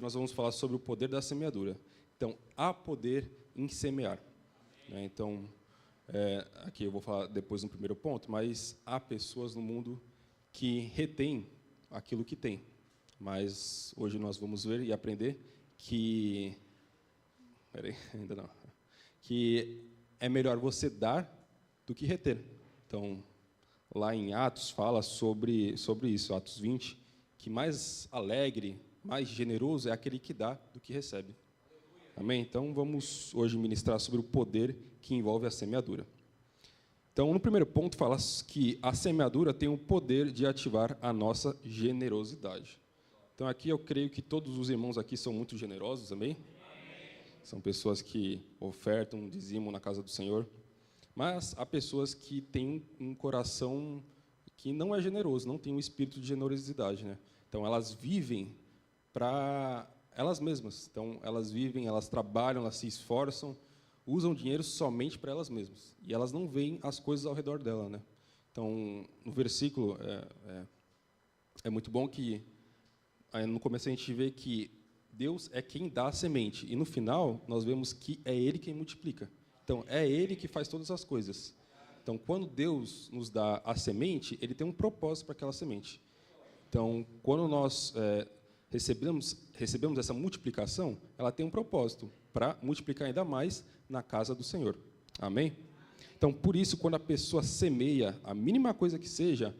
nós vamos falar sobre o poder da semeadura. Então, há poder em semear. Né? Então, aqui eu vou falar depois no primeiro ponto, mas há pessoas no mundo que retêm aquilo que têm. Mas hoje nós vamos ver e aprender que... Peraí, ainda não. Que é melhor você dar do que reter. Então, lá em Atos fala sobre isso, Atos 20, que mais alegre, mais generoso é aquele que dá do que recebe. Amém? Então, vamos hoje ministrar sobre o poder que envolve a semeadura. Então, no primeiro ponto, fala que a semeadura tem o poder de ativar a nossa generosidade. Então, aqui eu creio que todos os irmãos aqui são muito generosos, amém? São pessoas que ofertam, dizimam na casa do Senhor. Mas há pessoas que têm um coração que não é generoso, não tem um espírito de generosidade. Né? Então, elas vivem para elas mesmas. Então, elas vivem, elas trabalham, elas se esforçam, usam dinheiro somente para elas mesmas. E elas não veem as coisas ao redor dela. Né? Então, no versículo, é muito bom que, no começo, a gente vê que Deus é quem dá a semente. E, no final, nós vemos que é Ele quem multiplica. Então, é Ele que faz todas as coisas. Então, quando Deus nos dá a semente, Ele tem um propósito para aquela semente. Então, quando nós recebemos essa multiplicação, ela tem um propósito para multiplicar ainda mais na casa do Senhor. Amém? Então, por isso, quando a pessoa semeia, a mínima coisa que seja,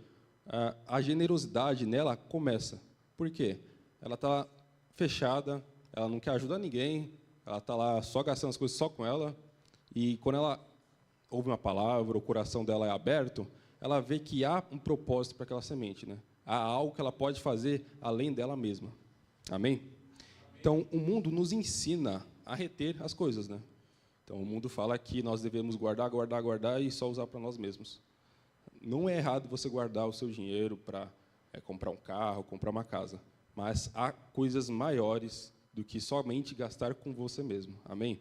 a generosidade nela começa. Por quê? Ela está fechada, ela não quer ajudar ninguém, ela está lá só gastando as coisas só com ela, e quando ela ouve uma palavra, o coração dela é aberto, ela vê que há um propósito para aquela semente. Né? Há algo que ela pode fazer além dela mesma. Amém? Então, o mundo nos ensina a reter as coisas. Né? Então, o mundo fala que nós devemos guardar, guardar, guardar e só usar para nós mesmos. Não é errado você guardar o seu dinheiro para comprar um carro, comprar uma casa, mas há coisas maiores do que somente gastar com você mesmo. Amém?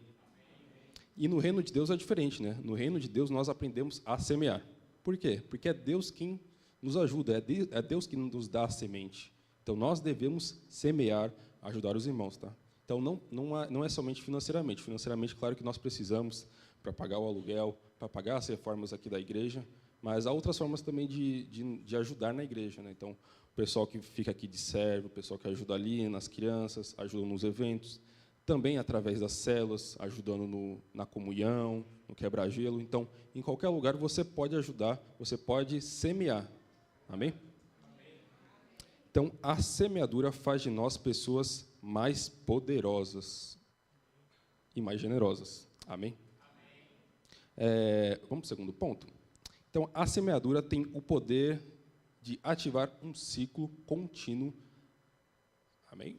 E no reino de Deus é diferente, né? No reino de Deus nós aprendemos a semear. Por quê? Porque é Deus quem nos ajuda, é Deus que nos dá a semente. Então nós devemos semear, ajudar os irmãos, tá? Então não é somente financeiramente. Financeiramente, claro que nós precisamos para pagar o aluguel, para pagar as reformas aqui da igreja, mas há outras formas também de ajudar na igreja, né? Então, o pessoal que fica aqui de servo, o pessoal que ajuda ali nas crianças, ajuda nos eventos, também através das células, ajudando na comunhão, no quebra-gelo. Então, em qualquer lugar você pode ajudar, você pode semear. Amém? Então, a semeadura faz de nós pessoas mais poderosas e mais generosas. Amém? Vamos para o segundo ponto? Então, a semeadura tem o poder de ativar um ciclo contínuo. Amém?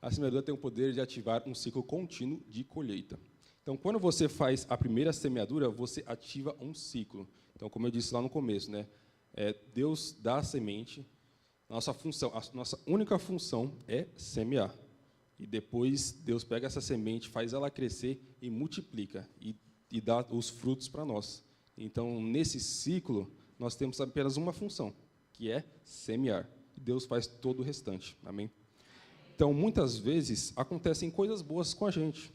A semeadura tem o poder de ativar um ciclo contínuo de colheita. Então, quando você faz a primeira semeadura, você ativa um ciclo. Então, como eu disse lá no começo, né? Deus dá a semente. A nossa única função é semear. E depois, Deus pega essa semente, faz ela crescer e multiplica. E dá os frutos para nós. Então, nesse ciclo, nós temos apenas uma função, que é semear. E Deus faz todo o restante. Amém? Então, muitas vezes, acontecem coisas boas com a gente,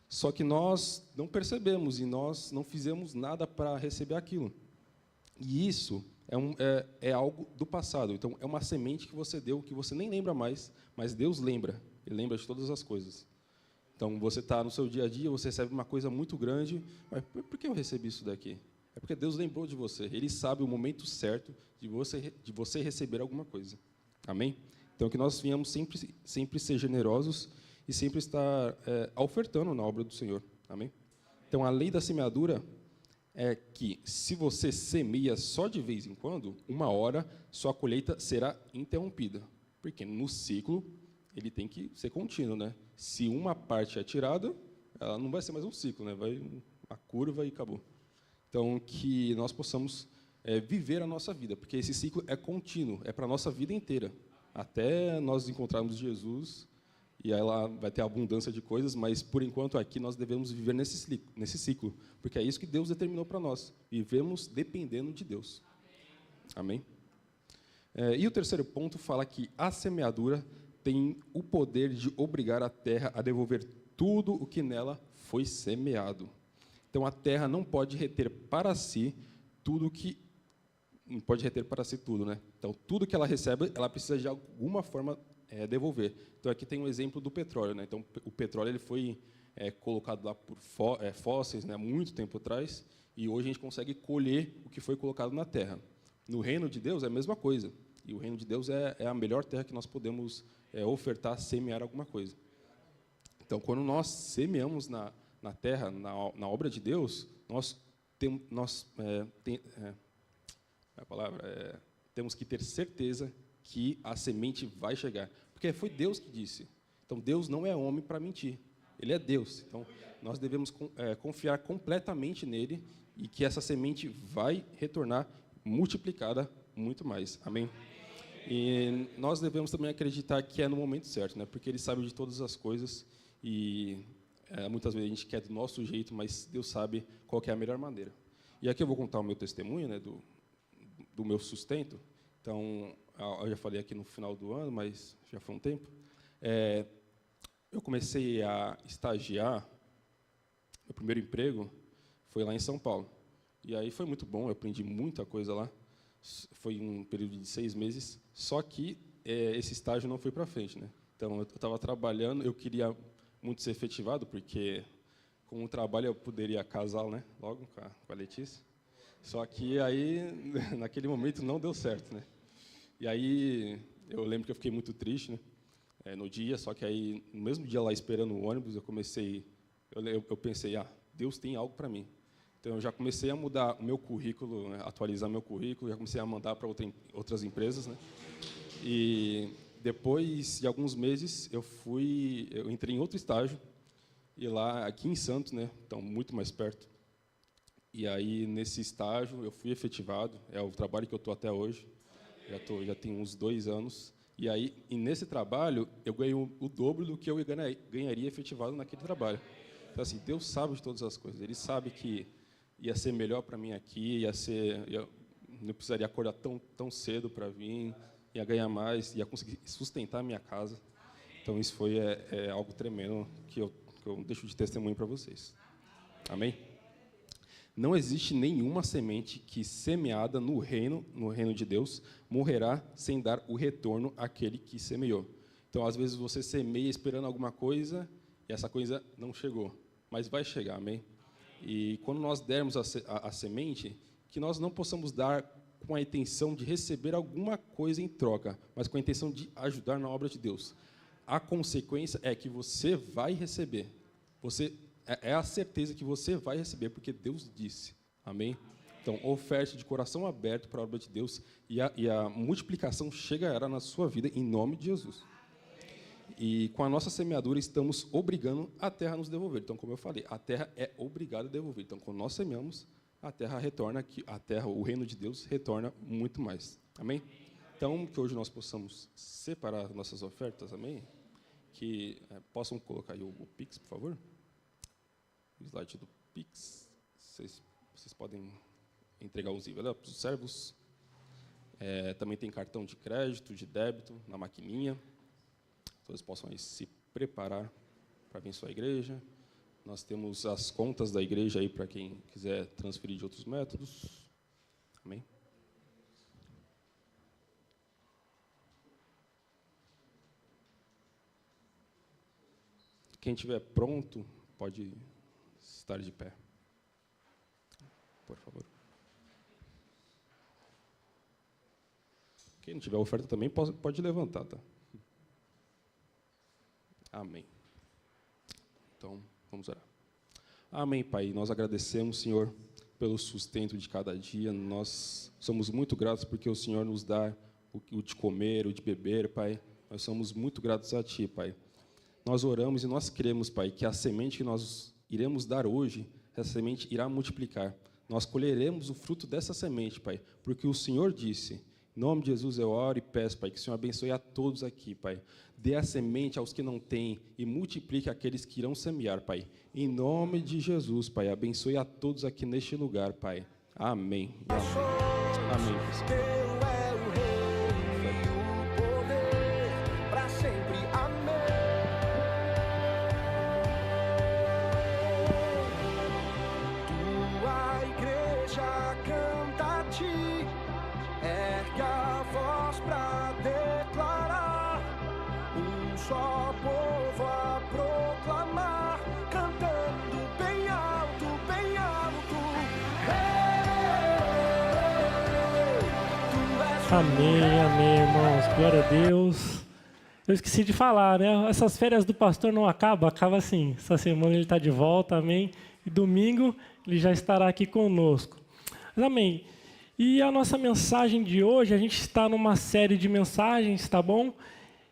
só que nós não percebemos e nós não fizemos nada para receber aquilo. E isso é algo do passado. Então, é uma semente que você deu, que você nem lembra mais, mas Deus lembra. Ele lembra de todas as coisas. Então, você está no seu dia a dia, você recebe uma coisa muito grande, mas por que eu recebi isso daqui? É porque Deus lembrou de você. Ele sabe o momento certo de você receber alguma coisa. Amém? Então, que nós venhamos sempre ser generosos e sempre estar ofertando na obra do Senhor. Amém? Então, a lei da semeadura é que, se você semeia só de vez em quando, uma hora sua colheita será interrompida. Porque no ciclo, ele tem que ser contínuo. Né? Se uma parte é tirada, ela não vai ser mais um ciclo, né? Vai uma curva e acabou. Então, que nós possamos viver a nossa vida, porque esse ciclo é contínuo, é para a nossa vida inteira. Até nós encontrarmos Jesus, e aí lá vai ter abundância de coisas, mas, por enquanto, aqui nós devemos viver nesse ciclo, porque é isso que Deus determinou para nós. Vivemos dependendo de Deus. Amém? E o terceiro ponto fala que a semeadura tem o poder de obrigar a terra a devolver tudo o que nela foi semeado. Então, a terra não pode reter para si tudo que... Não pode reter para si tudo, né? Então, tudo que ela recebe, ela precisa de alguma forma devolver. Então, aqui tem um exemplo do petróleo, né? Então, o petróleo ele foi colocado lá por fósseis, né, muito tempo atrás, e hoje a gente consegue colher o que foi colocado na terra. No reino de Deus é a mesma coisa. E o reino de Deus é a melhor terra que nós podemos ofertar, semear alguma coisa. Então, quando nós semeamos na terra, na obra de Deus, temos que ter certeza que a semente vai chegar. Porque foi Deus que disse. Então, Deus não é homem para mentir. Ele é Deus. Então, nós devemos confiar completamente nele e que essa semente vai retornar multiplicada muito mais. Amém? E nós devemos também acreditar que é no momento certo, né? Porque ele sabe de todas as coisas e muitas vezes a gente quer do nosso jeito, mas Deus sabe qual que é a melhor maneira. E aqui eu vou contar o meu testemunho, né, do meu sustento. Então, eu já falei aqui no final do ano, mas já foi um tempo. Eu comecei a estagiar, meu primeiro emprego foi lá em São Paulo. E aí foi muito bom, eu aprendi muita coisa lá. Foi um período de 6 meses, só que esse estágio não foi para frente, né? Então, eu estava trabalhando, eu queria muito ser efetivado, porque com o trabalho eu poderia casar, né, logo com a Letícia. Só que aí, naquele momento, não deu certo, né? E aí, eu lembro que eu fiquei muito triste, né, no dia, só que aí, no mesmo dia lá, esperando o ônibus, eu pensei, Deus tem algo para mim. Então, eu já comecei a mudar o meu currículo, né, atualizar meu currículo, já comecei a mandar para outras empresas, né? E depois de alguns meses, eu entrei em outro estágio, e lá, aqui em Santos, né, então, muito mais perto. E aí, nesse estágio, eu fui efetivado, é o trabalho que eu estou até hoje, já tenho uns 2 anos. E nesse trabalho, eu ganhei o dobro do que eu ganharia efetivado naquele trabalho. Então, assim, Deus sabe de todas as coisas. Ele sabe que ia ser melhor para mim aqui, não precisaria acordar tão cedo para vir, ia ganhar mais, ia conseguir sustentar a minha casa. Então, isso foi algo tremendo que eu deixo de testemunho para vocês. Amém? Não existe nenhuma semente que, semeada no reino de Deus, morrerá sem dar o retorno àquele que semeou. Então, às vezes, você semeia esperando alguma coisa e essa coisa não chegou, mas vai chegar, amém? E quando nós dermos a semente, que nós não possamos dar com a intenção de receber alguma coisa em troca, mas com a intenção de ajudar na obra de Deus. A consequência é que você vai receber. É a certeza que você vai receber, porque Deus disse. Amém? Então, oferte de coração aberto para a obra de Deus e a multiplicação chegará na sua vida, em nome de Jesus. E com a nossa semeadura, estamos obrigando a terra a nos devolver. Então, como eu falei, a terra é obrigada a devolver. Então, quando nós semeamos, a terra retorna, o reino de Deus retorna muito mais. Amém? Então, que hoje nós possamos separar nossas ofertas, amém? Que possam colocar aí o Pix, por favor? O slide do Pix. Vocês podem entregar os envelopes dos servos. Também tem cartão de crédito, de débito, na maquininha. Todos possam aí se preparar para abençoar a igreja. Nós temos as contas da igreja aí para quem quiser transferir de outros métodos. Amém? Quem estiver pronto, pode estar de pé. Por favor. Quem não tiver oferta também pode levantar, tá? Amém. Então, vamos orar. Amém, Pai. Nós agradecemos, Senhor, pelo sustento de cada dia. Nós somos muito gratos porque o Senhor nos dá o de comer, o de beber, Pai. Nós somos muito gratos a Ti, Pai. Nós oramos e nós cremos, Pai, que a semente que nós iremos dar hoje, essa semente irá multiplicar. Nós colheremos o fruto dessa semente, Pai, porque o Senhor disse. Em nome de Jesus eu oro e peço, Pai, que o Senhor abençoe a todos aqui, Pai. Dê a semente aos que não têm e multiplique aqueles que irão semear, Pai. Em nome de Jesus, Pai, abençoe a todos aqui neste lugar, Pai. Amém. Amém. Amém. só povo a proclamar, cantando bem alto, bem alto. Amém, amém, irmãos. Glória a Deus. Eu esqueci de falar, né? Essas férias do pastor não acabam, acaba assim. Essa semana ele está de volta, amém. E domingo ele já estará aqui conosco. Mas, amém. E a nossa mensagem de hoje, a gente está numa série de mensagens, tá bom?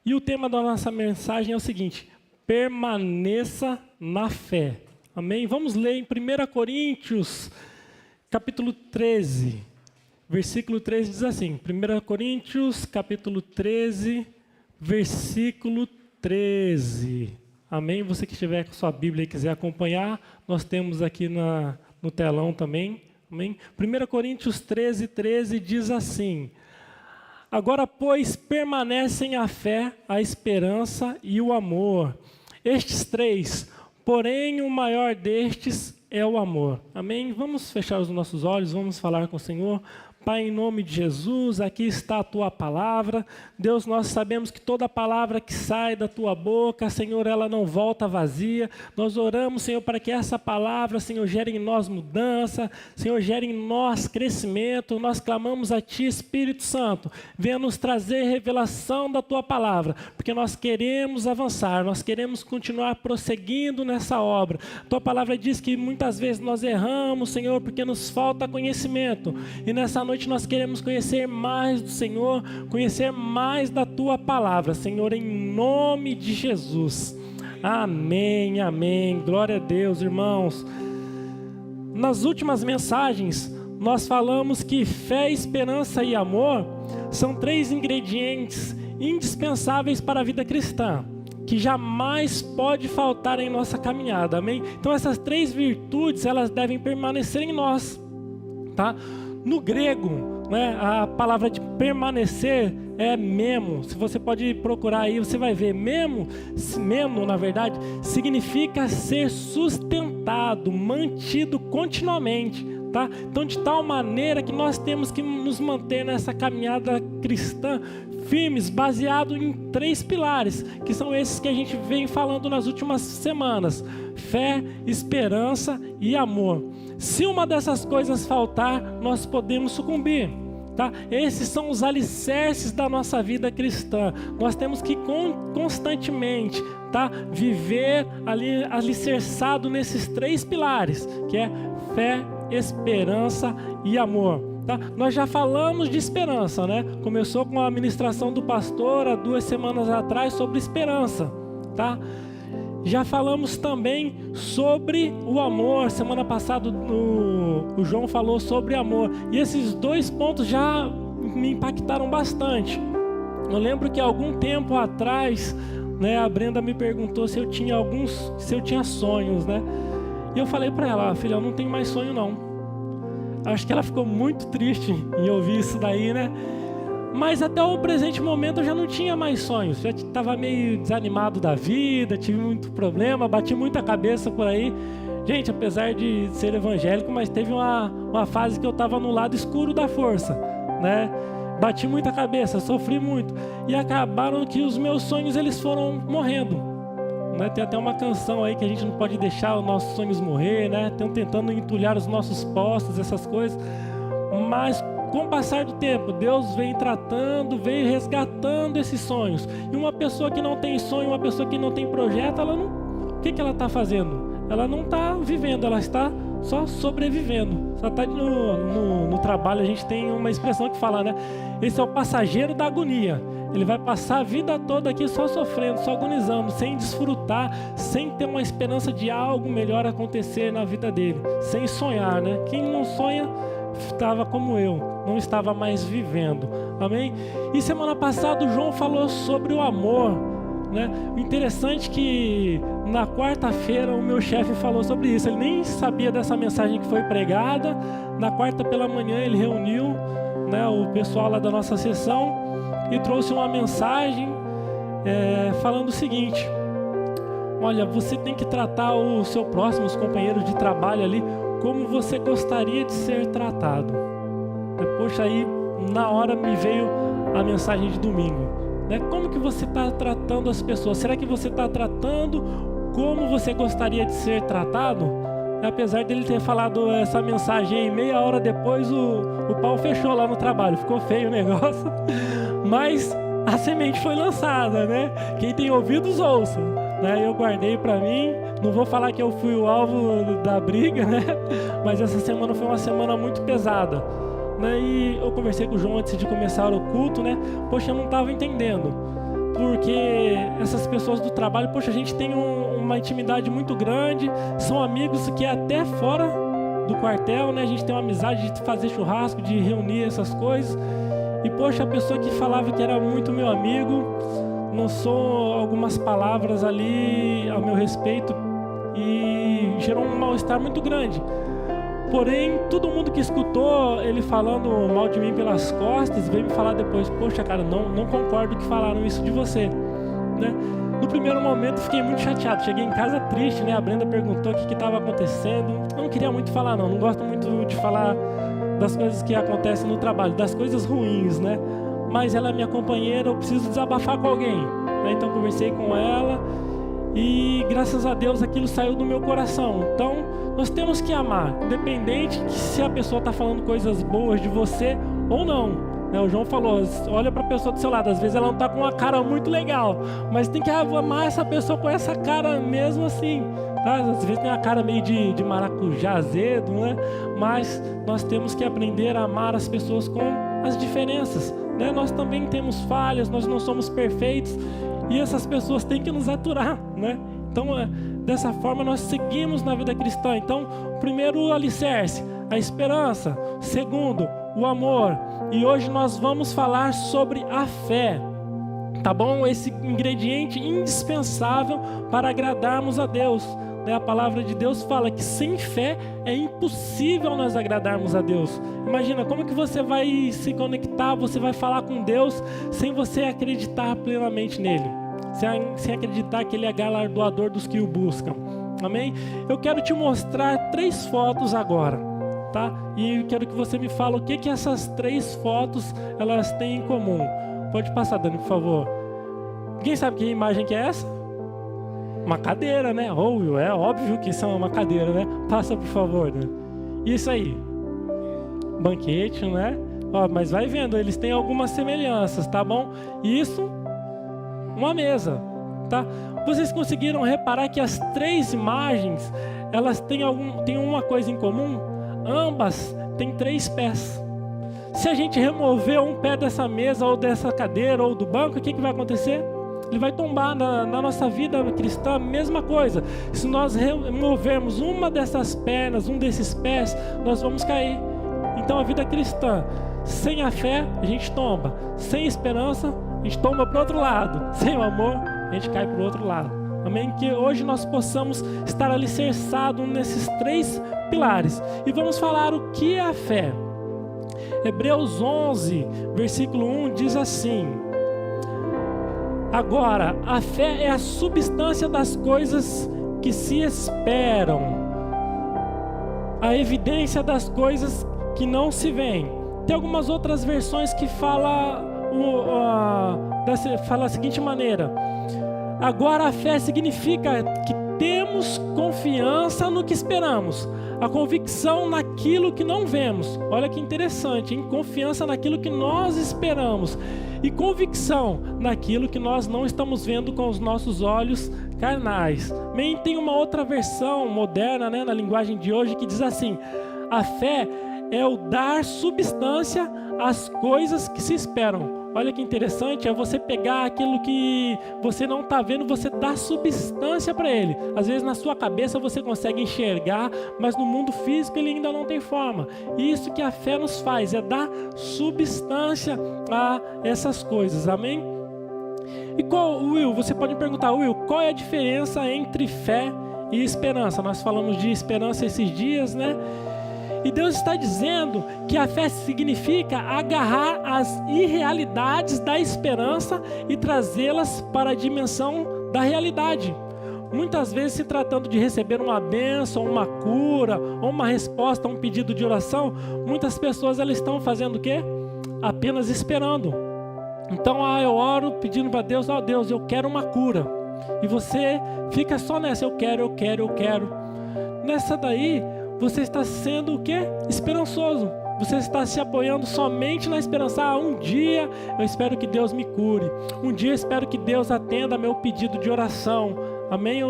E o tema da nossa mensagem é o seguinte: permaneça na fé. Amém? Vamos ler em 1 Coríntios, capítulo 13. Versículo 13 diz assim, 1 Coríntios, capítulo 13, versículo 13. Amém? Você que estiver com sua Bíblia e quiser acompanhar, nós temos aqui no telão também. Amém? 1 Coríntios 13, 13 diz assim: agora, pois, permanecem a fé, a esperança e o amor. Estes três, porém o maior destes é o amor. Amém? Vamos fechar os nossos olhos, vamos falar com o Senhor. Pai, em nome de Jesus, aqui está a Tua palavra. Deus, nós sabemos que toda palavra que sai da Tua boca, Senhor, ela não volta vazia. Nós oramos, Senhor, para que essa palavra, Senhor, gere em nós mudança, Senhor, gere em nós crescimento. Nós clamamos a Ti, Espírito Santo, venha nos trazer revelação da Tua palavra, porque nós queremos avançar, nós queremos continuar prosseguindo nessa obra. Tua palavra diz que muitas vezes nós erramos, Senhor, porque nos falta conhecimento. E nessa noite nós queremos conhecer mais do Senhor, conhecer mais da Tua palavra, Senhor, em nome de Jesus. Amém, amém. Glória a Deus, irmãos. Nas últimas mensagens, nós falamos que fé, esperança e amor são três ingredientes indispensáveis para a vida cristã, que jamais pode faltar em nossa caminhada, amém? Então essas três virtudes, elas devem permanecer em nós, tá? No grego, né, a palavra de permanecer é memo. Se você pode procurar aí, você vai ver. Memo, na verdade, significa ser sustentado, mantido continuamente. Tá? Então, de tal maneira que nós temos que nos manter nessa caminhada cristã firmes, baseado em três pilares, que são esses que a gente vem falando nas últimas semanas: fé, esperança e amor. Se uma dessas coisas faltar, nós podemos sucumbir. Tá? Esses são os alicerces da nossa vida cristã. Nós temos que constantemente, tá, viver alicerçado nesses três pilares, que é fé, esperança e amor. Tá? Nós já falamos de esperança, né? Começou com a ministração do pastor há 2 semanas atrás sobre esperança, tá? Já falamos também sobre o amor. Semana passada o João falou sobre amor. E esses 2 pontos já me impactaram bastante. Eu lembro que há algum tempo atrás, né, a Brenda me perguntou se eu tinha sonhos, né? E eu falei para ela: filha, eu não tenho mais sonho não. Acho que ela ficou muito triste em ouvir isso daí, né? Mas até o presente momento eu já não tinha mais sonhos. Já estava meio desanimado da vida, tive muito problema, bati muita cabeça por aí. Gente, apesar de ser evangélico, mas teve uma fase que eu estava no lado escuro da força, né? Bati muita cabeça, sofri muito. E acabaram que os meus sonhos, eles foram morrendo, né? Tem até uma canção aí que a gente não pode deixar os nossos sonhos morrer, né? Estão tentando entulhar os nossos postos, essas coisas. Mas com o passar do tempo, Deus vem tratando, vem resgatando esses sonhos. E uma pessoa que não tem sonho, uma pessoa que não tem projeto, o que ela está fazendo? Ela não está vivendo, ela está só sobrevivendo. Só está no trabalho. A gente tem uma expressão que fala, né? Esse é o passageiro da agonia. Ele vai passar a vida toda aqui só sofrendo, só agonizando, sem desfrutar, sem ter uma esperança de algo melhor acontecer na vida dele, sem sonhar, né? Quem não sonha estava como eu, não estava mais vivendo. Amém? E semana passada o João falou sobre o amor, né? O interessante é que na quarta-feira o meu chefe falou sobre isso. Ele nem sabia dessa mensagem que foi pregada. Na quarta pela manhã ele reuniu, né, o pessoal lá da nossa sessão e trouxe uma mensagem falando o seguinte: olha, você tem que tratar o seu próximo, os companheiros de trabalho ali, como você gostaria de ser tratado. Poxa, aí na hora me veio a mensagem de domingo, né? Como que você está tratando tratando as pessoas? Será que você está tratando como você gostaria de ser tratado? Apesar dele ter falado essa mensagem aí, meia hora depois o pau fechou lá no trabalho, ficou feio o negócio, mas a semente foi lançada, né? Quem tem ouvidos, ouça, né? Eu guardei para mim, não vou falar que eu fui o alvo da briga, né? Mas essa semana foi uma semana muito pesada, né? E eu conversei com o João antes de começar o culto, né? Poxa, eu não estava entendendo, porque essas pessoas do trabalho, poxa, a gente tem uma intimidade muito grande, são amigos que é até fora do quartel, né? A gente tem uma amizade de fazer churrasco, de reunir essas coisas. E poxa, a pessoa que falava que era muito meu amigo, lançou algumas palavras ali ao meu respeito e gerou um mal-estar muito grande. Porém, todo mundo que escutou ele falando mal de mim pelas costas, veio me falar depois, poxa cara, não concordo que falaram isso de você, né? No primeiro momento fiquei muito chateado, cheguei em casa triste, né? A Brenda perguntou o que estava acontecendo. Eu não queria muito falar não gosto muito de falar das coisas que acontecem no trabalho, das coisas ruins, né? Mas ela é minha companheira, eu preciso desabafar com alguém, né? Então conversei com ela e graças a Deus aquilo saiu do meu coração. Então nós temos que amar, independente de se a pessoa está falando coisas boas de você ou não, né? O João falou, olha para a pessoa do seu lado, às vezes ela não está com uma cara muito legal, mas tem que amar essa pessoa com essa cara mesmo assim. Às vezes tem a cara meio de maracujá azedo, né? Mas nós temos que aprender a amar as pessoas com as diferenças, né? Nós também temos falhas, nós não somos perfeitos e essas pessoas têm que nos aturar, né? Então, dessa forma nós seguimos na vida cristã. Então, primeiro o alicerce, a esperança. Segundo, o amor. E hoje nós vamos falar sobre a fé. Tá bom? Esse ingrediente indispensável para agradarmos a Deus. A palavra de Deus fala que sem fé é impossível nós agradarmos a Deus. Imagina, como que você vai se conectar, você vai falar com Deus sem você acreditar plenamente nele, sem acreditar que ele é galardoador dos que o buscam. Amém? Eu quero te mostrar 3 fotos agora, tá? E eu quero que você me fale o que essas 3 fotos elas têm em comum. Pode passar, Dani, por favor. Quem sabe que imagem que é essa? Uma cadeira, né? Ou é óbvio que isso é uma cadeira, né? Passa, por favor, né? Isso aí. Banquete, né? Ó, mas vai vendo, eles têm algumas semelhanças, tá bom? Isso, uma mesa, tá? Vocês conseguiram reparar que as 3 imagens, elas têm uma coisa em comum? Ambas têm 3 pés. Se a gente remover um pé dessa mesa, ou dessa cadeira, ou do banco, o que vai acontecer? Ele vai tombar na nossa vida cristã, a mesma coisa. Se nós removermos uma dessas pernas, um desses pés, nós vamos cair. Então a vida cristã, sem a fé, a gente tomba. Sem esperança, a gente tomba para o outro lado. Sem o amor, a gente cai para o outro lado. Amém? Que hoje nós possamos estar alicerçados nesses 3 pilares. E vamos falar o que é a fé. Hebreus 11, versículo 1 diz assim: agora, a fé é a substância das coisas que se esperam, a evidência das coisas que não se veem. Tem algumas outras versões que fala da seguinte maneira: agora a fé significa que temos confiança no que esperamos, a convicção naquilo que não vemos. Olha que interessante, hein? Confiança naquilo que nós esperamos e convicção naquilo que nós não estamos vendo com os nossos olhos carnais. Também tem uma outra versão moderna, né, na linguagem de hoje, que diz assim: a fé é o dar substância às coisas que se esperam. Olha que interessante, é você pegar aquilo que você não está vendo, você dá substância para ele. Às vezes na sua cabeça você consegue enxergar, mas no mundo físico ele ainda não tem forma. E isso que a fé nos faz, é dar substância a essas coisas, amém? E Will, você pode me perguntar, Will, qual é a diferença entre fé e esperança? Nós falamos de esperança esses dias, né? E Deus está dizendo que a fé significa agarrar as irrealidades da esperança e trazê-las para a dimensão da realidade. Muitas vezes, se tratando de receber uma bênção, uma cura, ou uma resposta a um pedido de oração, muitas pessoas elas estão fazendo o quê? Apenas esperando. Então, eu oro pedindo para Deus, Deus, eu quero uma cura. E você fica só nessa, eu quero. Nessa daí, você está sendo o quê? Esperançoso. Você está se apoiando somente na esperança. Um dia eu espero que Deus me cure. Um dia eu espero que Deus atenda meu pedido de oração. Amém?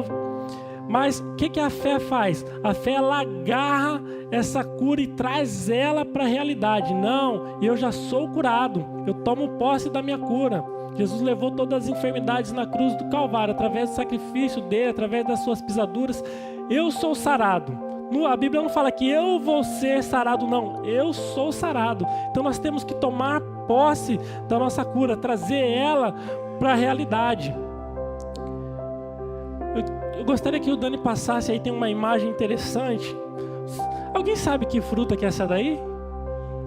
Mas o que a fé faz? A fé, ela agarra essa cura e traz ela para a realidade. Não, eu já sou curado. Eu tomo posse da minha cura. Jesus levou todas as enfermidades na cruz do Calvário. Através do sacrifício dele, através das suas pisaduras, eu sou sarado. A Bíblia não fala que eu vou ser sarado, não. Eu sou sarado. Então nós temos que tomar posse da nossa cura, trazer ela para a realidade. Eu gostaria que o Dani passasse aí, tem uma imagem interessante. Alguém sabe que fruta que é essa daí?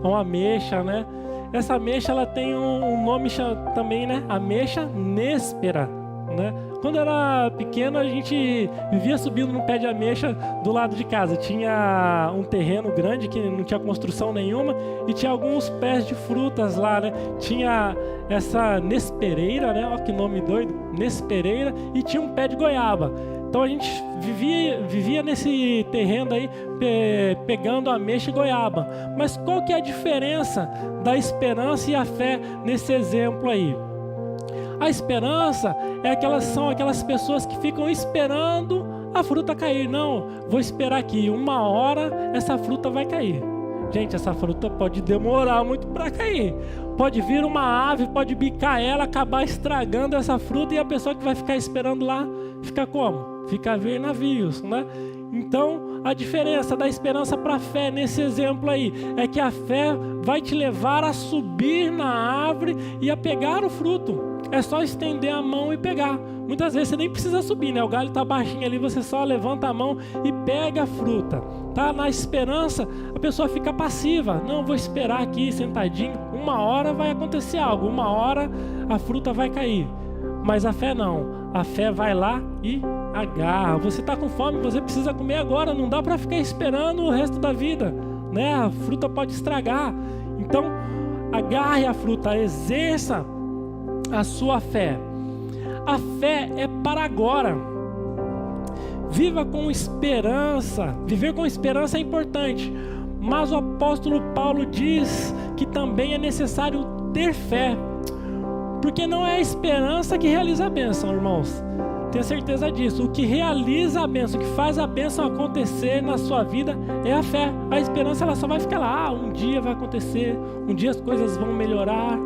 É uma ameixa, né? Essa ameixa, ela tem um nome também, né? Ameixa néspera, né? Quando eu era pequeno, a gente vivia subindo no pé de ameixa do lado de casa. Tinha um terreno grande que não tinha construção nenhuma e tinha alguns pés de frutas lá, né? Tinha essa nespereira, né? Olha que nome doido, nespereira, e tinha um pé de goiaba. Então a gente vivia nesse terreno aí pegando ameixa e goiaba. Mas qual que é a diferença da esperança e a fé nesse exemplo aí? A esperança são aquelas pessoas que ficam esperando a fruta cair. Não, vou esperar aqui, uma hora essa fruta vai cair. Gente, essa fruta pode demorar muito para cair. Pode vir uma ave, pode bicar ela, acabar estragando essa fruta, e a pessoa que vai ficar esperando lá, fica como? Fica a ver navios, né? Então, a diferença da esperança para a fé nesse exemplo aí é que a fé vai te levar a subir na árvore e a pegar o fruto. É só estender a mão e pegar. Muitas vezes você nem precisa subir, né? O galho está baixinho ali, você só levanta a mão e pega a fruta. Tá? Na esperança, a pessoa fica passiva. Não, vou esperar aqui sentadinho. Uma hora vai acontecer algo, uma hora a fruta vai cair. Mas a fé não. A fé vai lá e agarra. Você está com fome, você precisa comer agora. Não dá para ficar esperando o resto da vida, né? A fruta pode estragar. Então, agarre a fruta, exerça a sua fé. A fé é para agora. Viva com esperança. Viver com esperança é importante, mas o apóstolo Paulo diz que também é necessário ter fé, porque não é a esperança que realiza a bênção, irmãos. Tenha certeza disso. O que realiza a bênção, o que faz a bênção acontecer na sua vida é a fé. A esperança, ela só vai ficar lá. Um dia vai acontecer, um dia as coisas vão melhorar,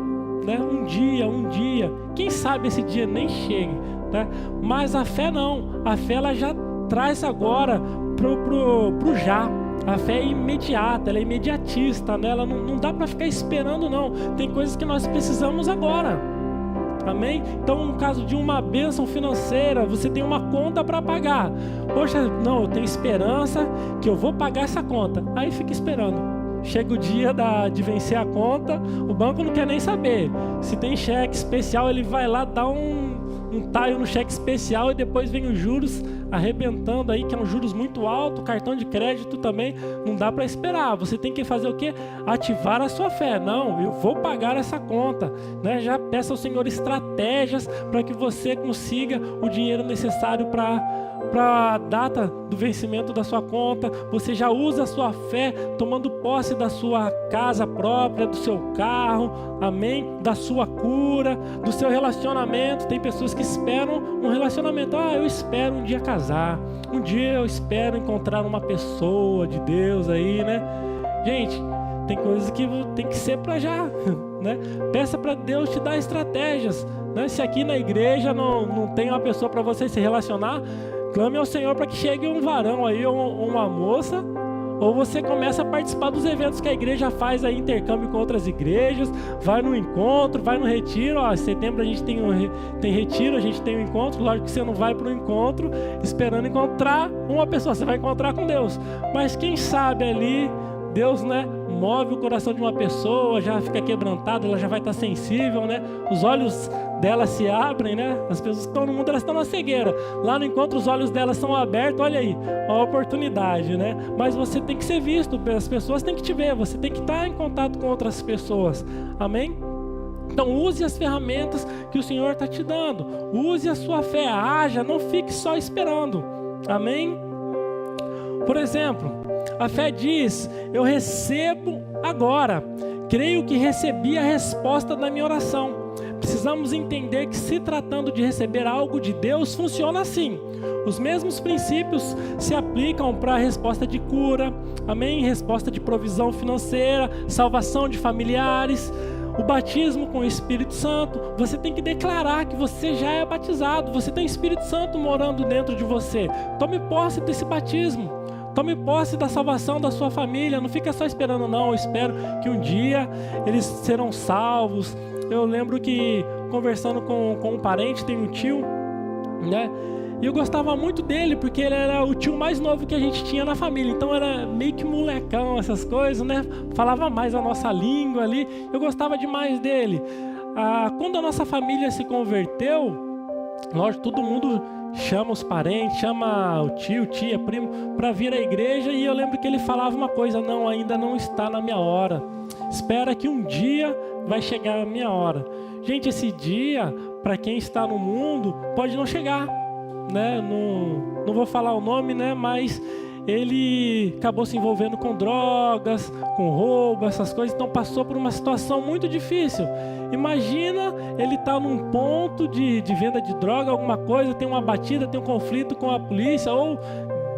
né? Um dia. Quem sabe esse dia nem chegue, né? Mas a fé não. A fé, ela já traz agora pro já. A fé é imediata, ela é imediatista, né? Ela não dá para ficar esperando, não. Tem coisas que nós precisamos agora. Amém? Então, no caso de uma bênção financeira, você tem uma conta para pagar. Poxa, não, eu tenho esperança que eu vou pagar essa conta. Aí fica esperando. Chega o dia de vencer a conta, o banco não quer nem saber. Se tem cheque especial, ele vai lá dar um taio no cheque especial e depois vem os juros arrebentando aí, que é um juros muito alto, cartão de crédito também, não dá para esperar. Você tem que fazer o quê? Ativar a sua fé. Não, eu vou pagar essa conta, né? Já peça ao Senhor estratégias para que você consiga o dinheiro necessário para a data do vencimento da sua conta. Você já usa a sua fé tomando posse da sua casa própria, do seu carro, amém? Da sua cura, do seu relacionamento. Tem pessoas que esperam um relacionamento. Eu espero um dia casar, um dia eu espero encontrar uma pessoa de Deus aí, né? Gente, tem coisas que tem que ser para já, né? Peça para Deus te dar estratégias, né? Se aqui na igreja não tem uma pessoa para você se relacionar, clame ao Senhor para que chegue um varão aí, ou uma moça, ou você começa a participar dos eventos que a igreja faz aí, intercâmbio com outras igrejas, vai no encontro, vai no retiro. Em setembro a gente tem retiro, a gente tem um encontro. Lógico que você não vai para o encontro esperando encontrar uma pessoa, você vai encontrar com Deus. Mas quem sabe ali, Deus, né, move o coração de uma pessoa, já fica quebrantado, ela já vai estar sensível, né? Os olhos dela se abrem, né? As pessoas que estão no mundo, elas estão na cegueira. Lá no encontro, os olhos delas são abertos. Olha aí, a oportunidade, né? Mas você tem que ser visto, as pessoas têm que te ver, você tem que estar em contato com outras pessoas. Amém? Então use as ferramentas que o Senhor está te dando. Use a sua fé, haja, não fique só esperando. Amém? Por exemplo, a fé diz: eu recebo agora. Creio que recebi a resposta da minha oração. Precisamos entender que, se tratando de receber algo de Deus, funciona assim. Os mesmos princípios se aplicam para a resposta de cura, amém? Resposta de provisão financeira, salvação de familiares, o batismo com o Espírito Santo. Você tem que declarar que você já é batizado, você tem o Espírito Santo morando dentro de você. Tome posse desse batismo. Tome posse da salvação da sua família. Não fica só esperando, não. Eu espero que um dia eles serão salvos. Eu lembro que, conversando com um parente, tem um tio, né? E eu gostava muito dele, porque ele era o tio mais novo que a gente tinha na família. Então era meio que molecão, essas coisas, né? Falava mais a nossa língua ali. Eu gostava demais dele. Quando a nossa família se converteu, lógico, todo mundo chama os parentes, chama o tio, tia, primo, para vir à igreja. E eu lembro que ele falava uma coisa: não, ainda não está na minha hora. Espera que um dia vai chegar a minha hora. Gente, esse dia, para quem está no mundo, pode não chegar, né? Não vou falar o nome, né? Mas ele acabou se envolvendo com drogas, com roubo, essas coisas. Então passou por uma situação muito difícil. Imagina ele estar num ponto de venda de droga, alguma coisa, tem uma batida, tem um conflito com a polícia, ou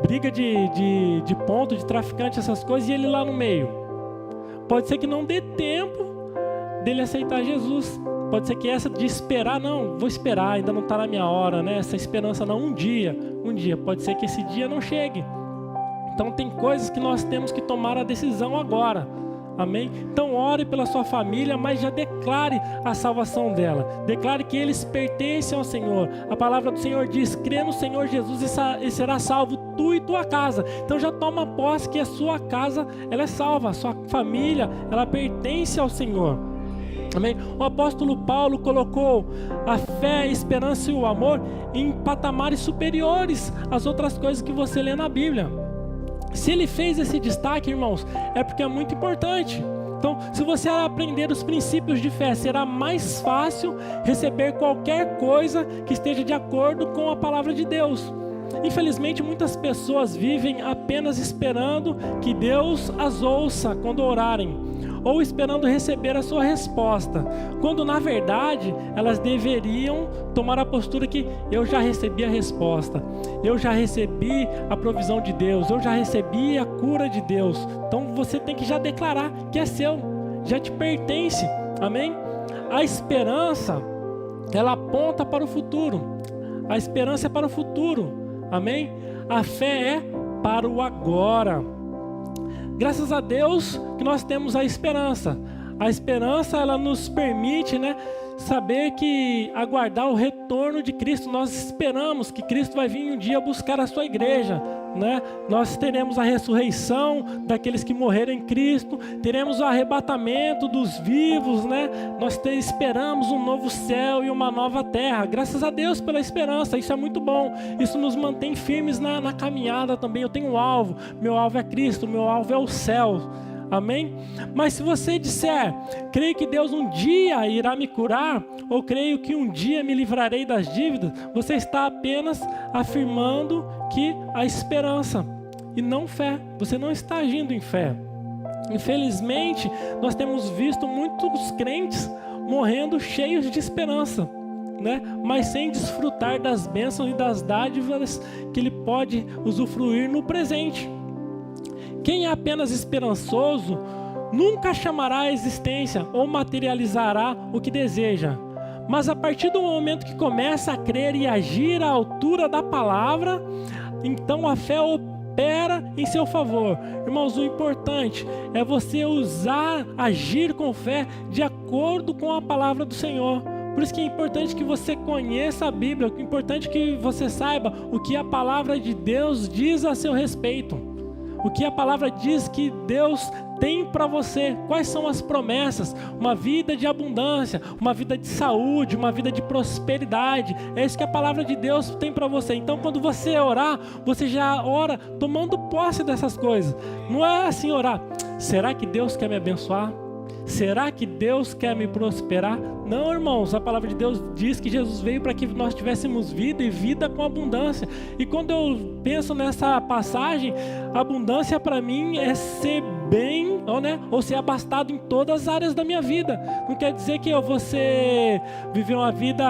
briga de ponto, de traficante, essas coisas, e ele lá no meio. Pode ser que não dê tempo dele aceitar Jesus. Pode ser que essa de esperar, não, vou esperar, ainda não está na minha hora, né? Essa esperança não, um dia, pode ser que esse dia não chegue. Então tem coisas que nós temos que tomar a decisão agora. Amém? Então ore pela sua família, mas já declare a salvação dela. Declare que eles pertencem ao Senhor. A palavra do Senhor diz: crê no Senhor Jesus e será salvo tu e tua casa. Então já toma posse que a sua casa, ela é salva. A sua família, ela pertence ao Senhor. Amém? O apóstolo Paulo colocou a fé, a esperança e o amor em patamares superiores às outras coisas que você lê na Bíblia. Se ele fez esse destaque, irmãos, é porque é muito importante. Então, se você aprender os princípios de fé, será mais fácil receber qualquer coisa que esteja de acordo com a palavra de Deus. Infelizmente, muitas pessoas vivem apenas esperando que Deus as ouça quando orarem, ou esperando receber a sua resposta, quando na verdade elas deveriam tomar a postura que: eu já recebi a resposta, eu já recebi a provisão de Deus, eu já recebi a cura de Deus. Então você tem que já declarar que é seu, já te pertence. Amém? A esperança, ela aponta para o futuro. A esperança é para o futuro. Amém? A fé é para o agora. Graças a Deus que nós temos a esperança. A esperança, ela nos permite, né, saber que aguardar o retorno de Cristo. Nós esperamos que Cristo vai vir um dia buscar a sua igreja, né? Nós teremos a ressurreição daqueles que morreram em Cristo, teremos o arrebatamento dos vivos, né? Nós esperamos um novo céu e uma nova terra. Graças a Deus pela esperança, isso é muito bom. Isso nos mantém firmes na caminhada também. Eu tenho um alvo, meu alvo é Cristo, meu alvo é o céu. Amém? Mas se você disser: creio que Deus um dia irá me curar, ou creio que um dia me livrarei das dívidas, você está apenas afirmando que a esperança e não fé. Você não está agindo em fé. Infelizmente, nós temos visto muitos crentes morrendo cheios de esperança, né? Mas sem desfrutar das bênçãos e das dádivas que ele pode usufruir no presente. Quem é apenas esperançoso nunca chamará à existência ou materializará o que deseja. Mas a partir do momento que começa a crer e agir à altura da palavra, então a fé opera em seu favor. Irmãos, o importante é você agir com fé de acordo com a palavra do Senhor. Por isso que é importante que você conheça a Bíblia, é importante que você saiba o que a palavra de Deus diz a seu respeito. O que a palavra diz que Deus tem para você, quais são as promessas, uma vida de abundância, uma vida de saúde, uma vida de prosperidade. É isso que a palavra de Deus tem para você. Então quando você orar, você já ora tomando posse dessas coisas. Não é assim orar: será que Deus quer me abençoar? Será que Deus quer me prosperar? Não, irmãos, a palavra de Deus diz que Jesus veio para que nós tivéssemos vida e vida com abundância. E quando eu penso nessa passagem, abundância para mim é ser bem, ou ser abastado em todas as áreas da minha vida. Não quer dizer que eu vou viver uma vida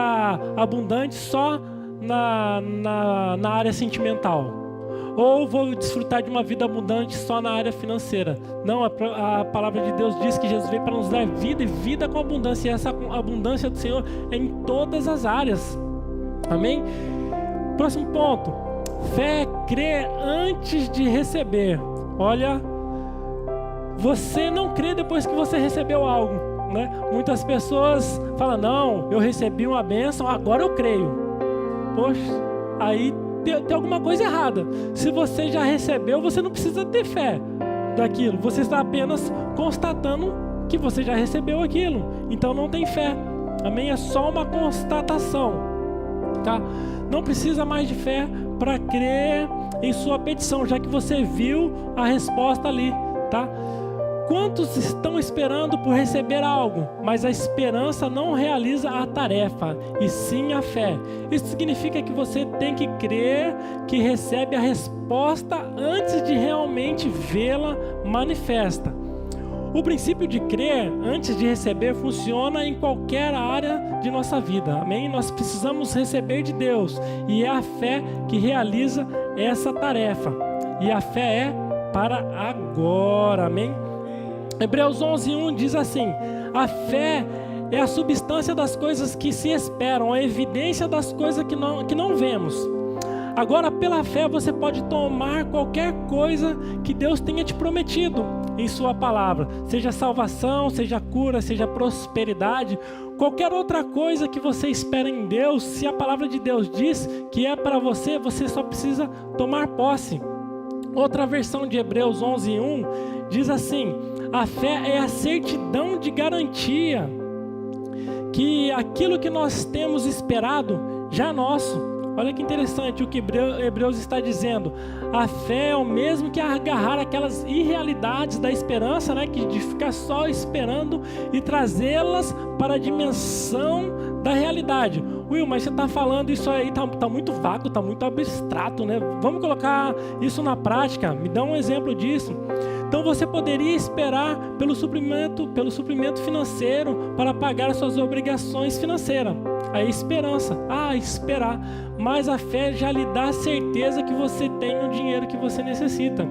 abundante só na área sentimental. Ou vou desfrutar de uma vida abundante só na área financeira. Não, a palavra de Deus diz que Jesus veio para nos dar vida e vida com abundância. E essa abundância do Senhor é em todas as áreas. Amém? Próximo ponto. Fé é crer antes de receber. Olha, você não crê depois que você recebeu algo, né? Muitas pessoas falam, não, eu recebi uma bênção, agora eu creio. Poxa, aí tem alguma coisa errada. Se você já recebeu, você não precisa ter fé daquilo. Você está apenas constatando que você já recebeu aquilo. Então não tem fé. Amém? É só uma constatação. Tá? Não precisa mais de fé para crer em sua petição, já que você viu a resposta ali. Tá? Quantos estão esperando por receber algo, mas a esperança não realiza a tarefa, e sim a fé? Isso significa que você tem que crer que recebe a resposta antes de realmente vê-la manifesta. O princípio de crer antes de receber funciona em qualquer área de nossa vida. Amém? Nós precisamos receber de Deus, e é a fé que realiza essa tarefa. E a fé é para agora. Amém? Hebreus 11:1 diz assim: a fé é a substância das coisas que se esperam, a evidência das coisas que não vemos. Agora, pela fé, você pode tomar qualquer coisa que Deus tenha te prometido em sua palavra, seja salvação, seja cura, seja prosperidade, qualquer outra coisa que você espera em Deus. Se a palavra de Deus diz que é para você, você só precisa tomar posse. Outra versão de Hebreus 11:1 diz assim: a fé é a certidão de garantia que aquilo que nós temos esperado já é nosso. Olha que interessante o que Hebreus está dizendo. A fé é o mesmo que agarrar aquelas irrealidades da esperança, né? Que de ficar só esperando e trazê-las para a dimensão da realidade. Will, mas você está falando isso aí, tá muito vago, tá muito abstrato, né? Vamos colocar isso na prática. Me dá um exemplo disso. Então você poderia esperar pelo suprimento financeiro para pagar suas obrigações financeiras. A esperança, esperar. Mas a fé já lhe dá a certeza que você tem o dinheiro que você necessita.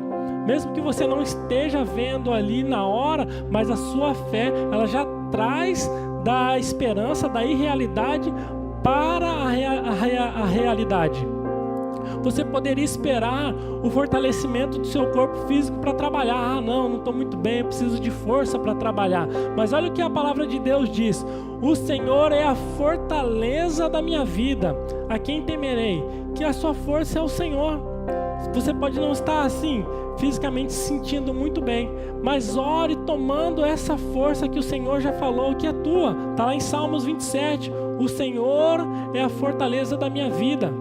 Mesmo que você não esteja vendo ali na hora, mas a sua fé, ela já traz da esperança, da irrealidade para a realidade. Você poderia esperar o fortalecimento do seu corpo físico para trabalhar. Não estou muito bem, eu preciso de força para trabalhar. Mas olha o que a palavra de Deus diz: o Senhor é a fortaleza da minha vida, a quem temerei? Que a sua força é o Senhor. Você pode não estar assim, fisicamente se sentindo muito bem, mas ore tomando essa força que o Senhor já falou que é tua. Está lá em Salmos 27, o Senhor é a fortaleza da minha vida,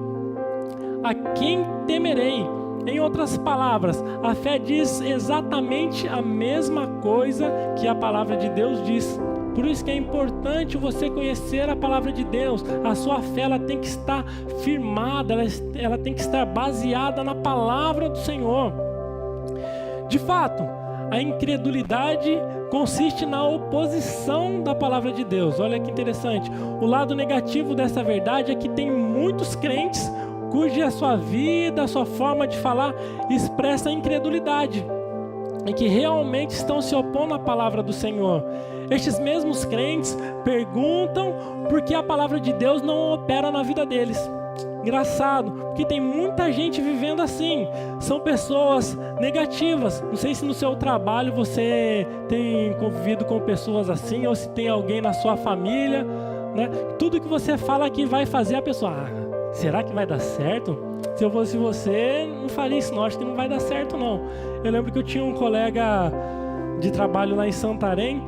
a quem temerei? Em outras palavras, a fé diz exatamente a mesma coisa que a palavra de Deus diz. Por isso que é importante você conhecer a palavra de Deus. A sua fé, ela tem que estar firmada, ela tem que estar baseada na palavra do Senhor. De fato, a incredulidade consiste na oposição da palavra de Deus. Olha que interessante. O lado negativo dessa verdade é que tem muitos crentes cuja sua vida, a sua forma de falar expressa incredulidade e que realmente estão se opondo à palavra do Senhor. Estes mesmos crentes perguntam por que a palavra de Deus não opera na vida deles. Engraçado, porque tem muita gente vivendo assim. São pessoas negativas. Não sei se no seu trabalho você tem convivido com pessoas assim, ou se tem alguém na sua família, né? Tudo que você fala que vai fazer, a pessoa: será que vai dar certo? Se eu fosse você, não faria isso não, acho que não vai dar certo não. Eu lembro que eu tinha um colega de trabalho lá em Santarém.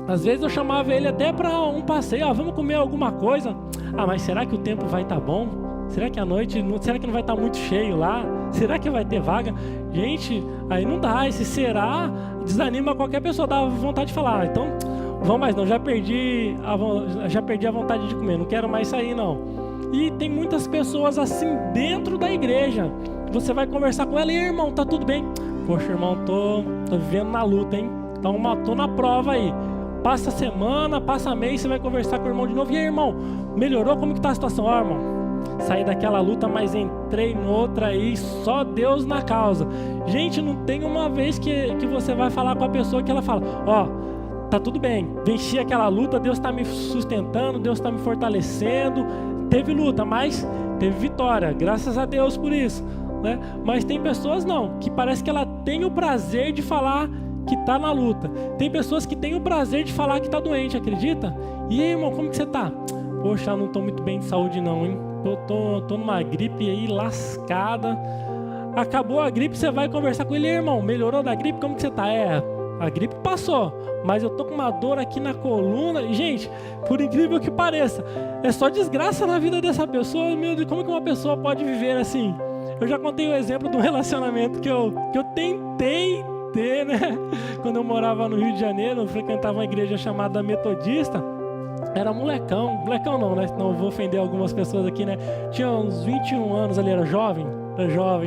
Às vezes eu chamava ele até para um passeio: vamos comer alguma coisa. Mas será que o tempo vai estar bom? Será que à noite, será que não vai estar muito cheio lá? Será que vai ter vaga? Gente, aí não dá. Esse será desanima qualquer pessoa, dá vontade de falar. Então, vamos mais não, já perdi a vontade de comer, não quero mais sair não. E tem muitas pessoas assim dentro da igreja. Você vai conversar com ela, e irmão, tá tudo bem? Poxa, irmão, tô vivendo na luta, hein? Então, tô na prova aí. Passa semana, passa mês, você vai conversar com o irmão de novo. E aí, irmão, melhorou? Como que tá a situação? Ó, irmão, saí daquela luta, mas entrei noutra aí, só Deus na causa. Gente, não tem uma vez que você vai falar com a pessoa que ela fala, ó, tá tudo bem, venci aquela luta, Deus tá me sustentando, Deus tá me fortalecendo. Teve luta, mas teve vitória, graças a Deus por isso, né? Mas tem pessoas não, que parece que ela tem o prazer de falar que está na luta. Tem pessoas que têm o prazer de falar que está doente, acredita? E aí, irmão, como que você está? Poxa, não estou muito bem de saúde não, hein? Tô numa gripe aí lascada. Acabou a gripe, você vai conversar com ele, irmão, melhorou da gripe? Como que você está? A gripe passou, mas eu tô com uma dor aqui na coluna. E, gente, por incrível que pareça, é só desgraça na vida dessa pessoa. Meu Deus, como que uma pessoa pode viver assim? Eu já contei o exemplo de um relacionamento que eu tentei ter, né? Quando eu morava no Rio de Janeiro, eu frequentava uma igreja chamada Metodista. Era molecão não, né? Não vou ofender algumas pessoas aqui, né? Tinha uns 21 anos ali, era jovem,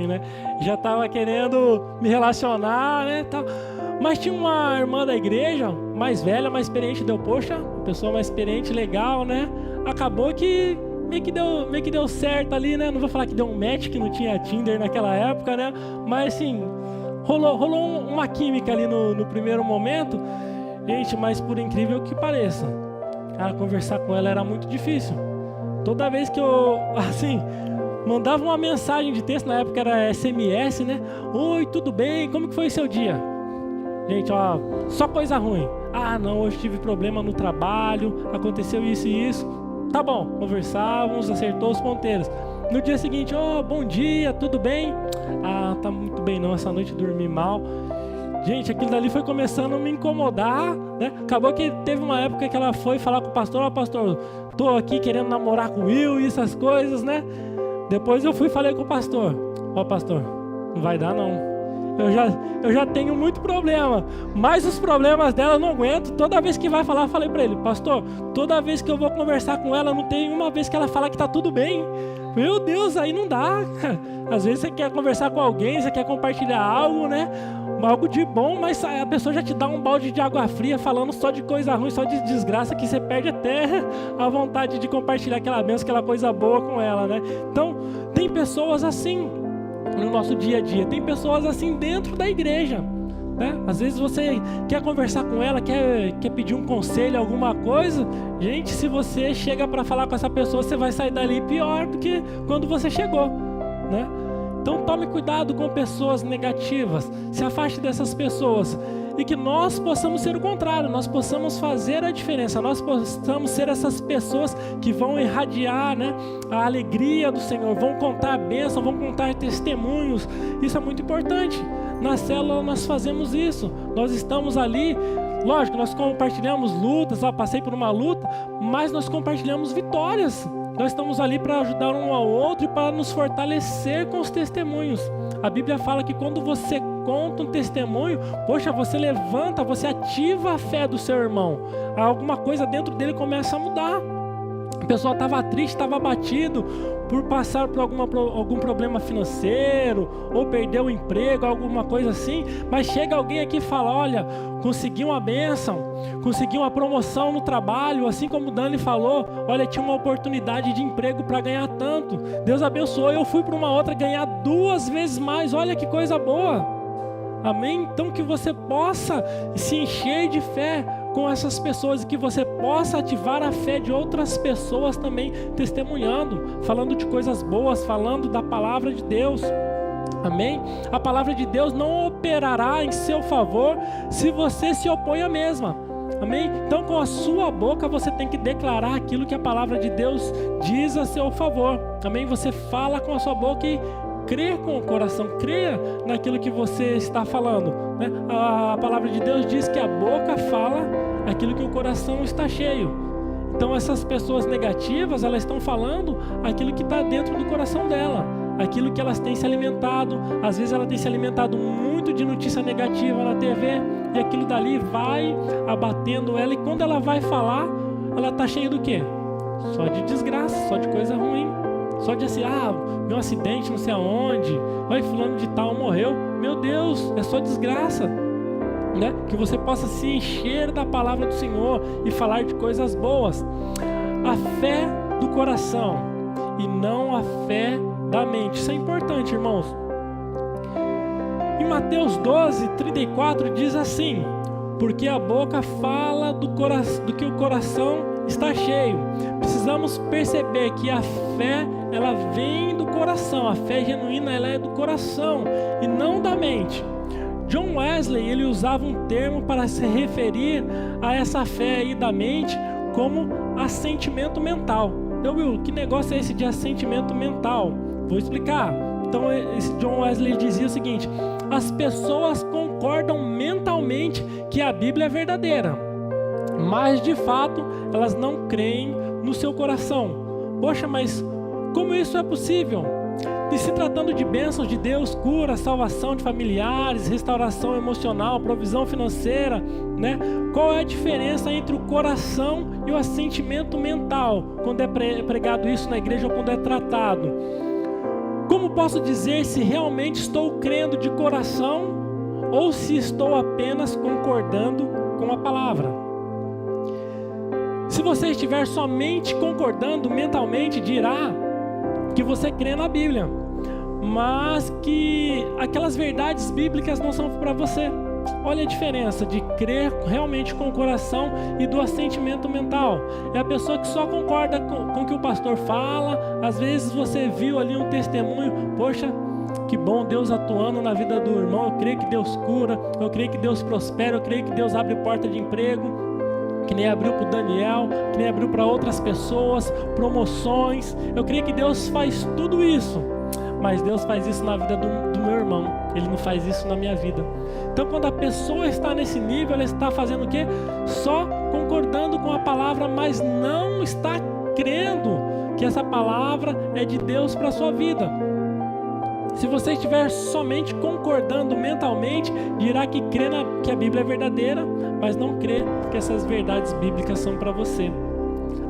né? Já tava querendo me relacionar, né? Mas tinha uma irmã da igreja, mais velha, mais experiente, poxa, uma pessoa mais experiente, legal, né? Acabou que meio que deu certo ali, né? Não vou falar que deu um match, que não tinha Tinder naquela época, né? Mas assim, rolou uma química ali no primeiro momento. Gente, mas por incrível que pareça, cara, conversar com ela era muito difícil. Toda vez que eu, assim, mandava uma mensagem de texto, na época era SMS, né? Oi, tudo bem? Como que foi seu dia? Gente, ó, só coisa ruim. Ah, não, hoje tive problema no trabalho, aconteceu isso e isso. Tá bom, conversávamos, acertou os ponteiros. No dia seguinte, bom dia, tudo bem? Ah, tá muito bem não, essa noite dormi mal. Gente, aquilo dali foi começando a me incomodar, né? Acabou que teve uma época que ela foi falar com o pastor, pastor, tô aqui querendo namorar com o Will e essas coisas, né? Depois eu fui e falei com o pastor, pastor, não vai dar não. Eu já tenho muito problema, mas os problemas dela eu não aguento. Toda vez que vai falar, eu falei pra ele, pastor, toda vez que eu vou conversar com ela, não tem uma vez que ela fala que tá tudo bem. Meu Deus, aí não dá. Às vezes você quer conversar com alguém, você quer compartilhar algo, né? Algo de bom, mas a pessoa já te dá um balde de água fria falando só de coisa ruim, só de desgraça, que você perde até a vontade de compartilhar aquela bênção, aquela coisa boa com ela, né? Então, tem pessoas assim no nosso dia a dia, tem pessoas assim dentro da igreja, né? Às vezes você quer conversar com ela, quer pedir um conselho, alguma coisa. Gente, se você chega para falar com essa pessoa, você vai sair dali pior do que quando você chegou, né? Então tome cuidado com pessoas negativas, se afaste dessas pessoas e que nós possamos ser o contrário, nós possamos fazer a diferença, nós possamos ser essas pessoas que vão irradiar, né, a alegria do Senhor, vão contar a bênção, vão contar testemunhos. Isso é muito importante. Na célula nós fazemos isso, nós estamos ali, lógico, nós compartilhamos lutas, passei por uma luta, mas nós compartilhamos vitórias. Nós estamos ali para ajudar um ao outro e para nos fortalecer com os testemunhos. A Bíblia fala que quando você conta um testemunho, poxa, você levanta, você ativa a fé do seu irmão. Alguma coisa dentro dele começa a mudar. A pessoa estava triste, estava abatido por passar por algum problema financeiro, ou perdeu o emprego, alguma coisa assim, mas chega alguém aqui e fala, olha, consegui uma bênção, consegui uma promoção no trabalho, assim como o Dani falou, olha, tinha uma oportunidade de emprego para ganhar tanto, Deus abençoou, eu fui para uma outra ganhar 2 vezes mais, olha que coisa boa, amém? Então que você possa se encher de fé com essas pessoas e que você possa ativar a fé de outras pessoas também testemunhando, falando de coisas boas, falando da palavra de Deus, amém? A palavra de Deus não operará em seu favor se você se opõe à mesma, amém? Então com a sua boca você tem que declarar aquilo que a palavra de Deus diz a seu favor, amém? Você fala com a sua boca e crê com o coração, creia naquilo que você está falando, né? A palavra de Deus diz que a boca fala aquilo que o coração está cheio. Então essas pessoas negativas, elas estão falando aquilo que está dentro do coração dela, aquilo que elas têm se alimentado. Às vezes ela tem se alimentado muito de notícia negativa na TV, e aquilo dali vai abatendo ela, e quando ela vai falar, ela está cheia do quê? Só de desgraça, só de coisa ruim, só de assim, meu acidente não sei aonde, olha, fulano de tal morreu. Meu Deus, é só desgraça, né? Que você possa se encher da palavra do Senhor e falar de coisas boas. A fé do coração e não a fé da mente. Isso é importante, irmãos. Em Mateus 12:34 diz assim: porque a boca fala do que o coração está cheio. Precisamos perceber que a fé, ela vem do coração. A fé genuína, ela é do coração e não da mente. John Wesley, ele usava um termo para se referir a essa fé aí da mente como assentimento mental. Então, Will, que negócio é esse de assentimento mental? Vou explicar. Então, esse John Wesley dizia o seguinte: as pessoas concordam mentalmente que a Bíblia é verdadeira, mas de fato elas não creem no seu coração. Poxa, mas como isso é possível? E se tratando de bênçãos de Deus, cura, salvação de familiares, restauração emocional, provisão financeira, né? Qual é a diferença entre o coração e o assentimento mental, quando é pregado isso na igreja ou quando é tratado? Como posso dizer se realmente estou crendo de coração ou se estou apenas concordando com a palavra? Se você estiver somente concordando mentalmente, dirá que você crê na Bíblia, mas que aquelas verdades bíblicas não são para você. Olha a diferença de crer realmente com o coração e do assentimento mental. É a pessoa que só concorda com o que o pastor fala. Às vezes você viu ali um testemunho, poxa, que bom Deus atuando na vida do irmão, eu creio que Deus cura, eu creio que Deus prospera, eu creio que Deus abre porta de emprego, que nem abriu para o Daniel, que nem abriu para outras pessoas, promoções. Eu creio que Deus faz tudo isso, mas Deus faz isso na vida do meu irmão, Ele não faz isso na minha vida. Então, quando a pessoa está nesse nível, ela está fazendo o quê? Só concordando com a palavra, mas não está crendo que essa palavra é de Deus para a sua vida. Se você estiver somente concordando mentalmente, dirá que crê que a Bíblia é verdadeira, mas não crê que essas verdades bíblicas são para você.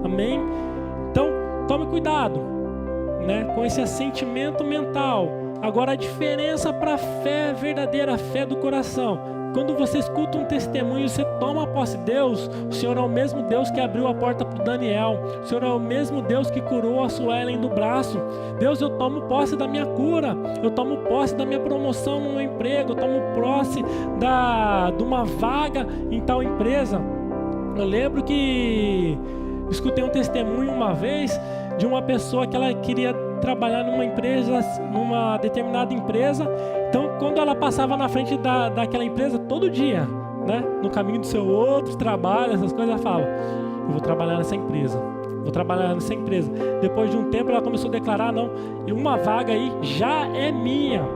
Amém? Então, tome cuidado, né, com esse assentimento mental. Agora, a diferença para a fé verdadeira, a fé do coração. Quando você escuta um testemunho, você toma posse de Deus. O Senhor é o mesmo Deus que abriu a porta para o Daniel. O Senhor é o mesmo Deus que curou a Suelen do braço. Deus, eu tomo posse da minha cura. Eu tomo posse da minha promoção no meu emprego. Eu tomo posse de uma vaga em tal empresa. Eu lembro que escutei um testemunho uma vez de uma pessoa que ela queria trabalhar numa empresa, numa determinada empresa. Então, quando ela passava na frente daquela empresa todo dia, né, no caminho do seu outro trabalho, essas coisas, ela falava: eu vou trabalhar nessa empresa, vou trabalhar nessa empresa. Depois de um tempo, ela começou a declarar: não, uma vaga aí já é minha.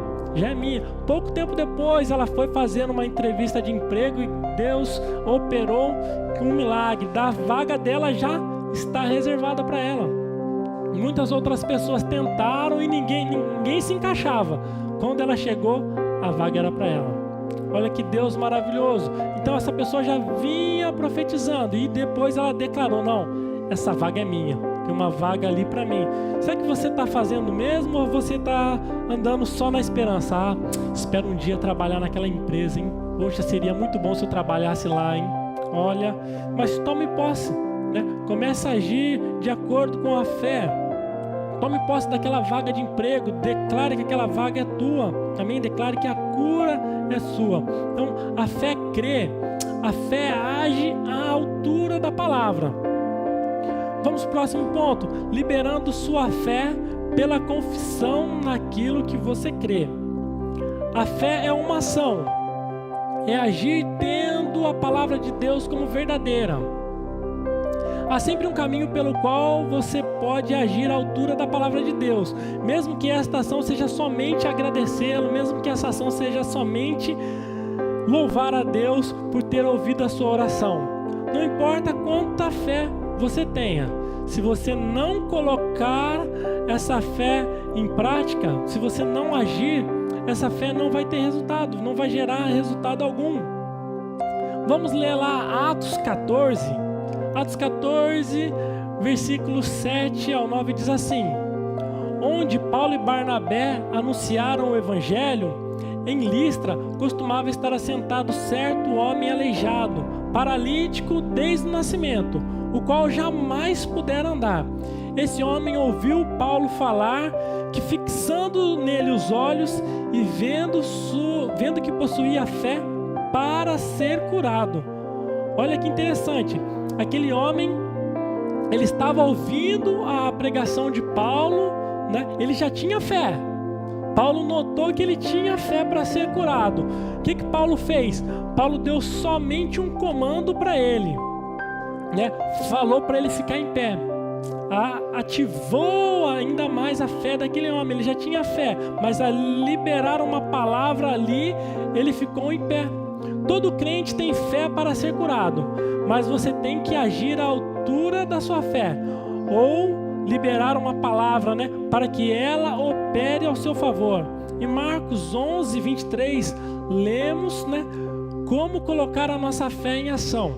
Pouco tempo depois, ela foi fazendo uma entrevista de emprego e Deus operou um milagre. Da vaga dela já está reservada para ela. Muitas outras pessoas tentaram e ninguém se encaixava. Quando ela chegou, a vaga era para ela. Olha que Deus maravilhoso. Então essa pessoa já vinha profetizando e depois ela declarou: não, essa vaga é minha, tem uma vaga ali para mim. Será que você está fazendo mesmo ou você está andando só na esperança? Espero um dia trabalhar naquela empresa, hein? Poxa, seria muito bom se eu trabalhasse lá, hein? Olha, mas tome posse, né? Comece a agir de acordo com a fé. Tome posse daquela vaga de emprego, declare que aquela vaga é tua, amém? Declare que a cura é sua. Então, a fé crê, a fé age à altura da palavra. Vamos para o próximo ponto: liberando sua fé pela confissão naquilo que você crê. A fé é uma ação, é agir tendo a palavra de Deus como verdadeira. Há sempre um caminho pelo qual você pode agir à altura da palavra de Deus, mesmo que esta ação seja somente agradecê-lo, mesmo que essa ação seja somente louvar a Deus por ter ouvido a sua oração. Não importa quanta fé você tenha, se você não colocar essa fé em prática, se você não agir, essa fé não vai ter resultado, não vai gerar resultado algum. Vamos ler lá Atos 14. Atos 14, versículos 7 ao 9 diz assim: onde Paulo e Barnabé anunciaram o evangelho, em Listra costumava estar assentado certo homem aleijado, paralítico desde o nascimento, o qual jamais pudera andar. Esse homem ouviu Paulo falar, que fixando nele os olhos e vendo que possuía fé para ser curado. Olha que interessante, aquele homem, ele estava ouvindo a pregação de Paulo, né? Ele já tinha fé. Paulo notou que ele tinha fé para ser curado. O que Paulo fez? Paulo deu somente um comando para ele, né? Falou para ele ficar em pé. Ativou ainda mais a fé daquele homem. Ele já tinha fé, mas a liberar uma palavra ali, ele ficou em pé. Todo crente tem fé para ser curado, mas você tem que agir à altura da sua fé, ou liberar uma palavra, né, para que ela opere ao seu favor. Em Marcos 11, 23, lemos, né, como colocar a nossa fé em ação.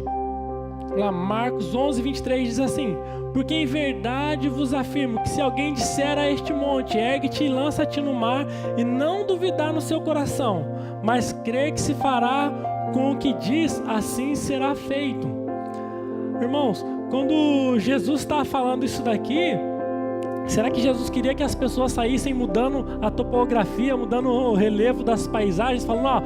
Lá, Marcos 11, 23 diz assim: porque em verdade vos afirmo que se alguém disser a este monte, ergue-te e lança-te no mar, e não duvidar no seu coração, mas crer que se fará com o que diz, assim será feito. Irmãos, quando Jesus está falando isso daqui, será que Jesus queria que as pessoas saíssem mudando a topografia, mudando o relevo das paisagens, falando, ó,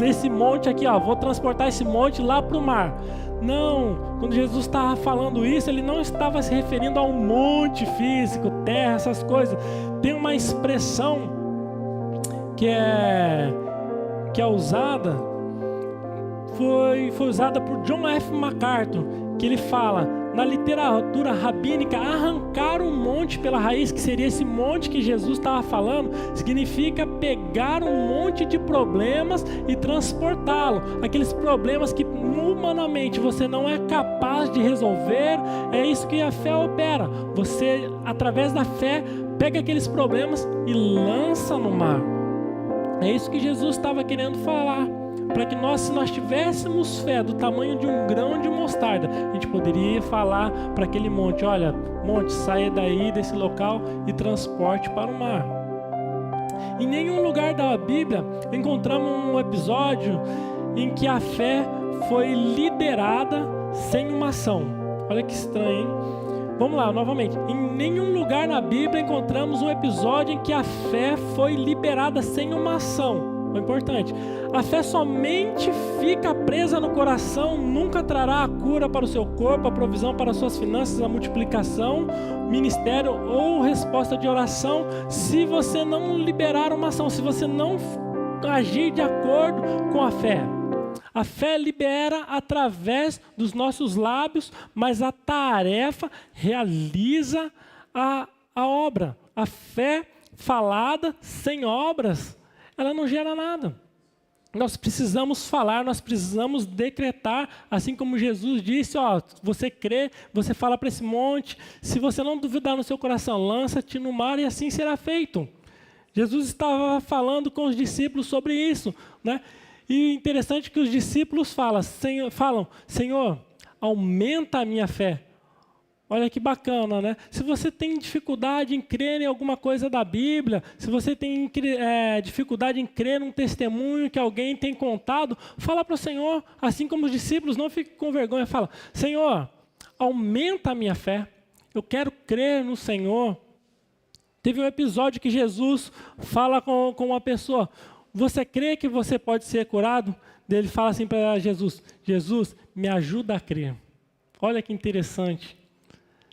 esse monte aqui, ó, vou transportar esse monte lá para o mar? Não, quando Jesus estava falando isso, ele não estava se referindo a um monte físico, terra, essas coisas. Tem uma expressão que é usada, foi usada por John F. MacArthur, que ele fala, na literatura rabínica, arrancar um monte pela raiz, que seria esse monte que Jesus estava falando, significa pegar um monte de problemas e transportá-lo. Aqueles problemas que humanamente você não é capaz de resolver, é isso que a fé opera. Você, através da fé, pega aqueles problemas e lança no mar. É isso que Jesus estava querendo falar. Para que se nós tivéssemos fé do tamanho de um grão de mostarda, a gente poderia falar para aquele monte, olha, monte, saia daí desse local e transporte para o mar. Em nenhum lugar da Bíblia encontramos um episódio em que a fé foi liderada sem uma ação. Olha que estranho, hein? Vamos lá, novamente. Em nenhum lugar na Bíblia encontramos um episódio em que a fé foi liberada sem uma ação. É importante. A fé somente fica presa no coração, nunca trará a cura para o seu corpo, a provisão para as suas finanças, a multiplicação, ministério ou resposta de oração, se você não liberar uma ação, se você não agir de acordo com a fé. A fé libera através dos nossos lábios, mas a tarefa realiza a obra. A fé falada sem obras, ela não gera nada. Nós precisamos falar, nós precisamos decretar, assim como Jesus disse, ó, você crê, você fala para esse monte, se você não duvidar no seu coração, lança-te no mar e assim será feito. Jesus estava falando com os discípulos sobre isso, né? E interessante que os discípulos falam, Senhor, aumenta a minha fé. Olha que bacana, né? Se você tem dificuldade em crer em alguma coisa da Bíblia, se você tem dificuldade em crer num testemunho que alguém tem contado, fala para o Senhor, assim como os discípulos, não fique com vergonha, fala, Senhor, aumenta a minha fé, eu quero crer no Senhor. Teve um episódio que Jesus fala com uma pessoa, você crê que você pode ser curado? Ele fala assim para Jesus, Jesus, me ajuda a crer. Olha que interessante.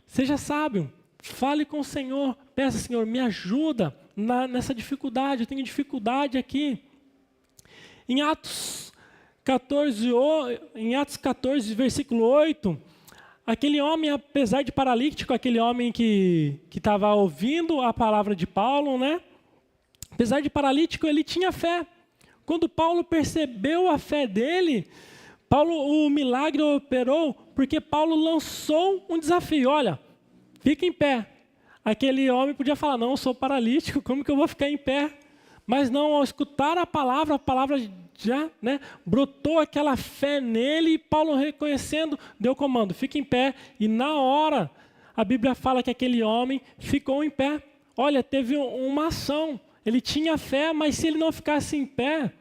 Seja sábio, fale com o Senhor, peça, Senhor, me ajuda nessa dificuldade, eu tenho dificuldade aqui. Em Atos 14, versículo 8, aquele homem, apesar de paralítico, aquele homem que estava ouvindo a palavra de Paulo, né? Apesar de paralítico, ele tinha fé. Quando Paulo percebeu a fé dele, O milagre operou porque Paulo lançou um desafio. Olha, fica em pé. Aquele homem podia falar, não, eu sou paralítico, como que eu vou ficar em pé? Mas não, ao escutar a palavra já, né, brotou aquela fé nele, e Paulo, reconhecendo, deu comando, fica em pé. E na hora, a Bíblia fala que aquele homem ficou em pé. Olha, teve uma ação. Ele tinha fé, mas se ele não ficasse em pé,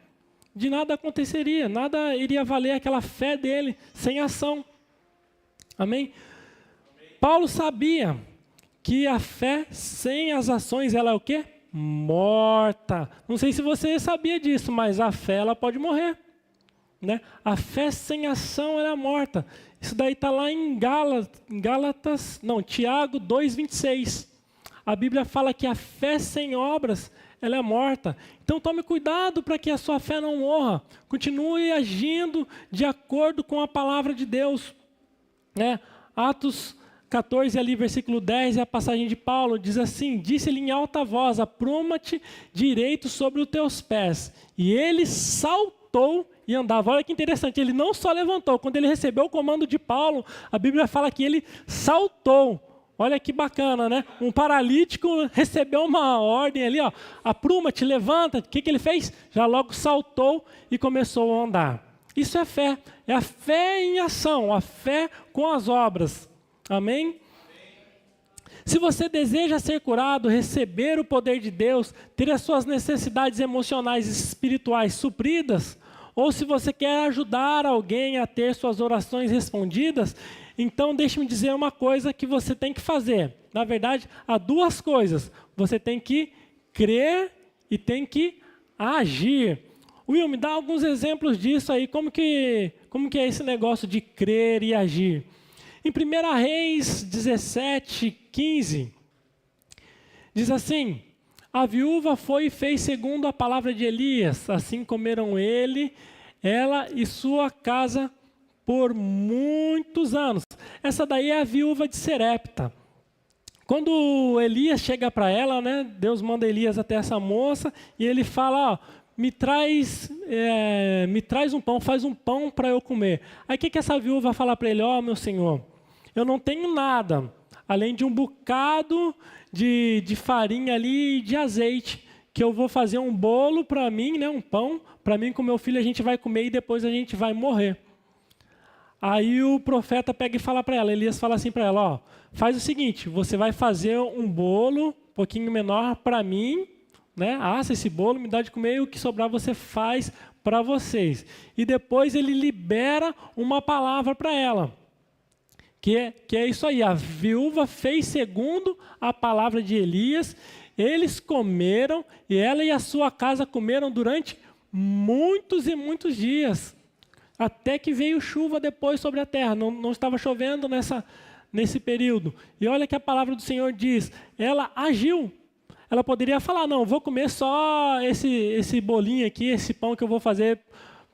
de nada aconteceria, nada iria valer aquela fé dele sem ação. Amém? Paulo sabia que a fé sem as ações, ela é o quê? Morta. Não sei se você sabia disso, mas a fé, ela pode morrer, né? A fé sem ação, ela é morta. Isso daí está lá em Tiago 2:26. A Bíblia fala que a fé sem obras, ela é morta. Então tome cuidado para que a sua fé não morra. Continue agindo de acordo com a palavra de Deus, né? Atos 14, ali, versículo 10, é a passagem de Paulo, diz assim, disse-lhe em alta voz, apruma-te direito sobre os teus pés. E ele saltou e andava. Olha que interessante, ele não só levantou, quando ele recebeu o comando de Paulo, a Bíblia fala que ele saltou. Olha que bacana, né? Um paralítico recebeu uma ordem ali, ó, apruma-te, levanta. O que ele fez? Já logo saltou e começou a andar. Isso é a fé em ação, a fé com as obras. Amém? Se você deseja ser curado, receber o poder de Deus, ter as suas necessidades emocionais e espirituais supridas, ou se você quer ajudar alguém a ter suas orações respondidas, então deixe-me dizer uma coisa que você tem que fazer. Na verdade, há duas coisas. Você tem que crer e tem que agir. Will, me dá alguns exemplos disso aí. Como que é esse negócio de crer e agir? Em 1 Reis 17:15, diz assim, a viúva foi e fez segundo a palavra de Elias, assim comeram ela e sua casa por muitos anos. Essa daí é a viúva de Serepta. Quando Elias chega para ela, né, Deus manda Elias até essa moça, e ele fala, ó, me traz um pão, faz um pão para eu comer. Aí o que essa viúva fala para ele? Ó, meu senhor, eu não tenho nada, além de um bocado de farinha ali e de azeite, que eu vou fazer um bolo para mim, né, um pão, para mim e com meu filho a gente vai comer e depois a gente vai morrer. Aí o profeta pega e fala para ela, Elias fala assim para ela, ó, faz o seguinte, você vai fazer um bolo um pouquinho menor para mim, né? Assa esse bolo, me dá de comer e o que sobrar você faz para vocês. E depois ele libera uma palavra para ela, que é isso aí, a viúva fez segundo a palavra de Elias, eles comeram e ela e a sua casa comeram durante muitos e muitos dias, até que veio chuva depois sobre a terra, não estava chovendo nesse período. E olha que a palavra do Senhor diz, ela agiu. Ela poderia falar, não, vou comer só esse bolinho aqui, esse pão que eu vou fazer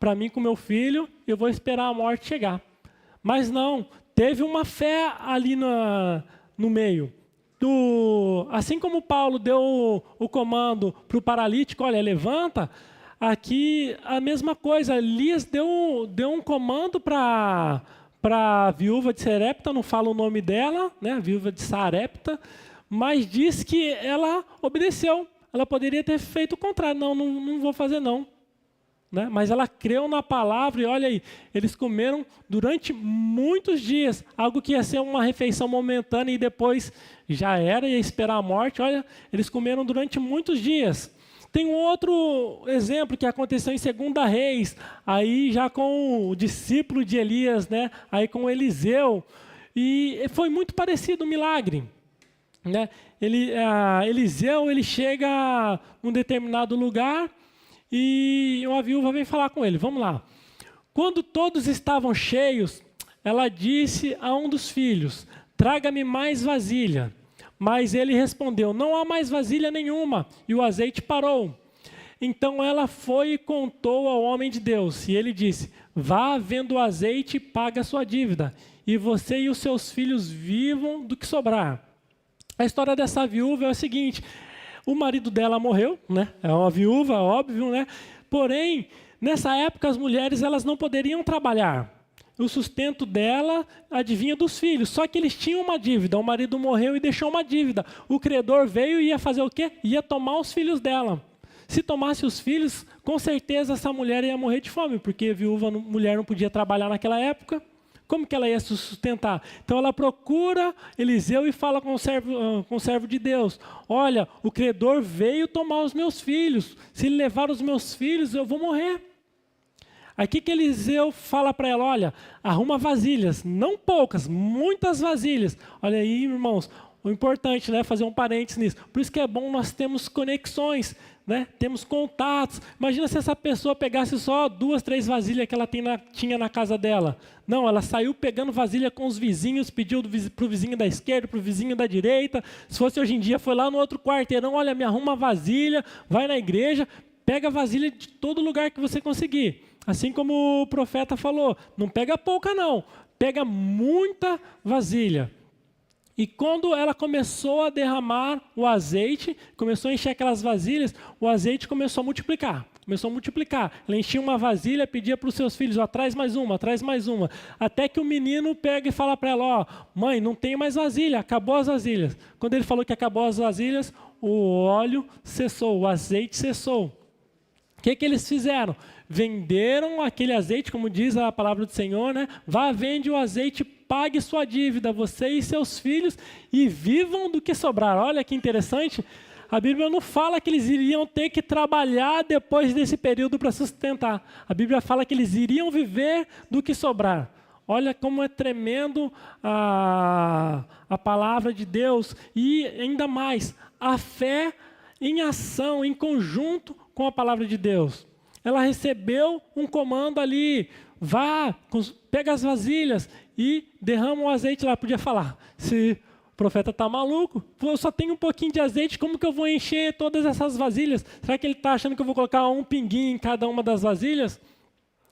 para mim com meu filho, e eu vou esperar a morte chegar. Mas não, teve uma fé ali no meio. Assim como Paulo deu o comando para o paralítico, olha, levanta, aqui a mesma coisa, Elias deu um comando para a viúva de Serepta, não fala o nome dela, né, a viúva de Sarepta, mas diz que ela obedeceu. Ela poderia ter feito o contrário. Não vou fazer não. Né? Mas ela creu na palavra e olha aí, eles comeram durante muitos dias, algo que ia ser uma refeição momentânea e depois já era, ia esperar a morte. Olha, eles comeram durante muitos dias. Tem um outro exemplo que aconteceu em 2 Reis, aí já com o discípulo de Elias, né? Aí com Eliseu, e foi muito parecido o milagre. Né? Eliseu, ele chega num determinado lugar e uma viúva vem falar com ele. Vamos lá. Quando todos estavam cheios, ela disse a um dos filhos, traga-me mais vasilha. Mas ele respondeu, não há mais vasilha nenhuma. E o azeite parou. Então ela foi e contou ao homem de Deus. E ele disse, vá vendo o azeite e pague a sua dívida. E você e os seus filhos vivam do que sobrar. A história dessa viúva é o seguinte, o marido dela morreu, né? É uma viúva, óbvio, né? Porém, nessa época as mulheres elas não poderiam trabalhar. O sustento dela advinha dos filhos. Só que eles tinham uma dívida. O marido morreu e deixou uma dívida. O credor veio e ia fazer o quê? Ia tomar os filhos dela. Se tomasse os filhos, com certeza essa mulher ia morrer de fome, porque viúva, mulher não podia trabalhar naquela época. Como que ela ia se sustentar? Então ela procura Eliseu e fala com o servo de Deus: olha, o credor veio tomar os meus filhos. Se ele levar os meus filhos, eu vou morrer. Aí que Eliseu fala para ela: olha, arruma vasilhas, não poucas, muitas vasilhas. Olha aí, irmãos, o importante, né, fazer um parênteses nisso. Por isso que é bom nós termos conexões, né, temos contatos. Imagina se essa pessoa pegasse só 2, 3 vasilhas que ela tinha na casa dela. Não, ela saiu pegando vasilha com os vizinhos, pediu para o vizinho da esquerda, para o vizinho da direita. Se fosse hoje em dia, foi lá no outro quarteirão: olha, me arruma vasilha, vai na igreja, pega vasilha de todo lugar que você conseguir. Assim como o profeta falou, não pega pouca não, pega muita vasilha. E quando ela começou a derramar o azeite, começou a encher aquelas vasilhas, o azeite começou a multiplicar. Ela enchia uma vasilha, pedia para os seus filhos: ó, traz mais uma, Até que o menino pega e fala para ela: ó, mãe, não tem mais vasilha, acabou as vasilhas. Quando ele falou que acabou as vasilhas, o óleo cessou, o azeite cessou. O que eles fizeram? Venderam aquele azeite, como diz a palavra do Senhor, né? Vá, vende o azeite, pague sua dívida, você e seus filhos, e vivam do que sobrar. Olha que interessante. A Bíblia não fala que eles iriam ter que trabalhar depois desse período para sustentar. A Bíblia fala que eles iriam viver do que sobrar. Olha como é tremendo a palavra de Deus. E ainda mais, a fé em ação, em conjunto com a palavra de Deus. Ela recebeu um comando ali: vá, pega as vasilhas e derrama o azeite lá. Podia falar: se o profeta está maluco, eu só tenho um pouquinho de azeite, como que eu vou encher todas essas vasilhas? Será que ele está achando que eu vou colocar um pinguinho em cada uma das vasilhas?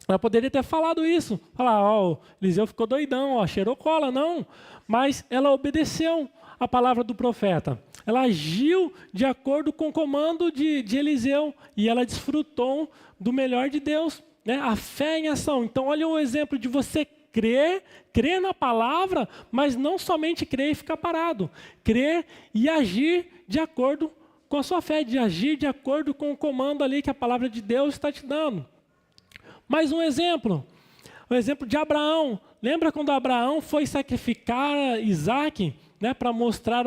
Ela poderia ter falado isso. Falar: ó, o Eliseu ficou doidão, ó, cheirou cola. Não, mas ela obedeceu a palavra do profeta. Ela agiu de acordo com o comando de Eliseu e ela desfrutou do melhor de Deus, né? A fé em ação. Então, olha o exemplo de você crer na palavra, mas não somente crer e ficar parado. Crer e agir de acordo com a sua fé, de agir de acordo com o comando ali que a palavra de Deus está te dando. Mais um exemplo. O exemplo de Abraão. Lembra quando Abraão foi sacrificar Isaac, né, para mostrar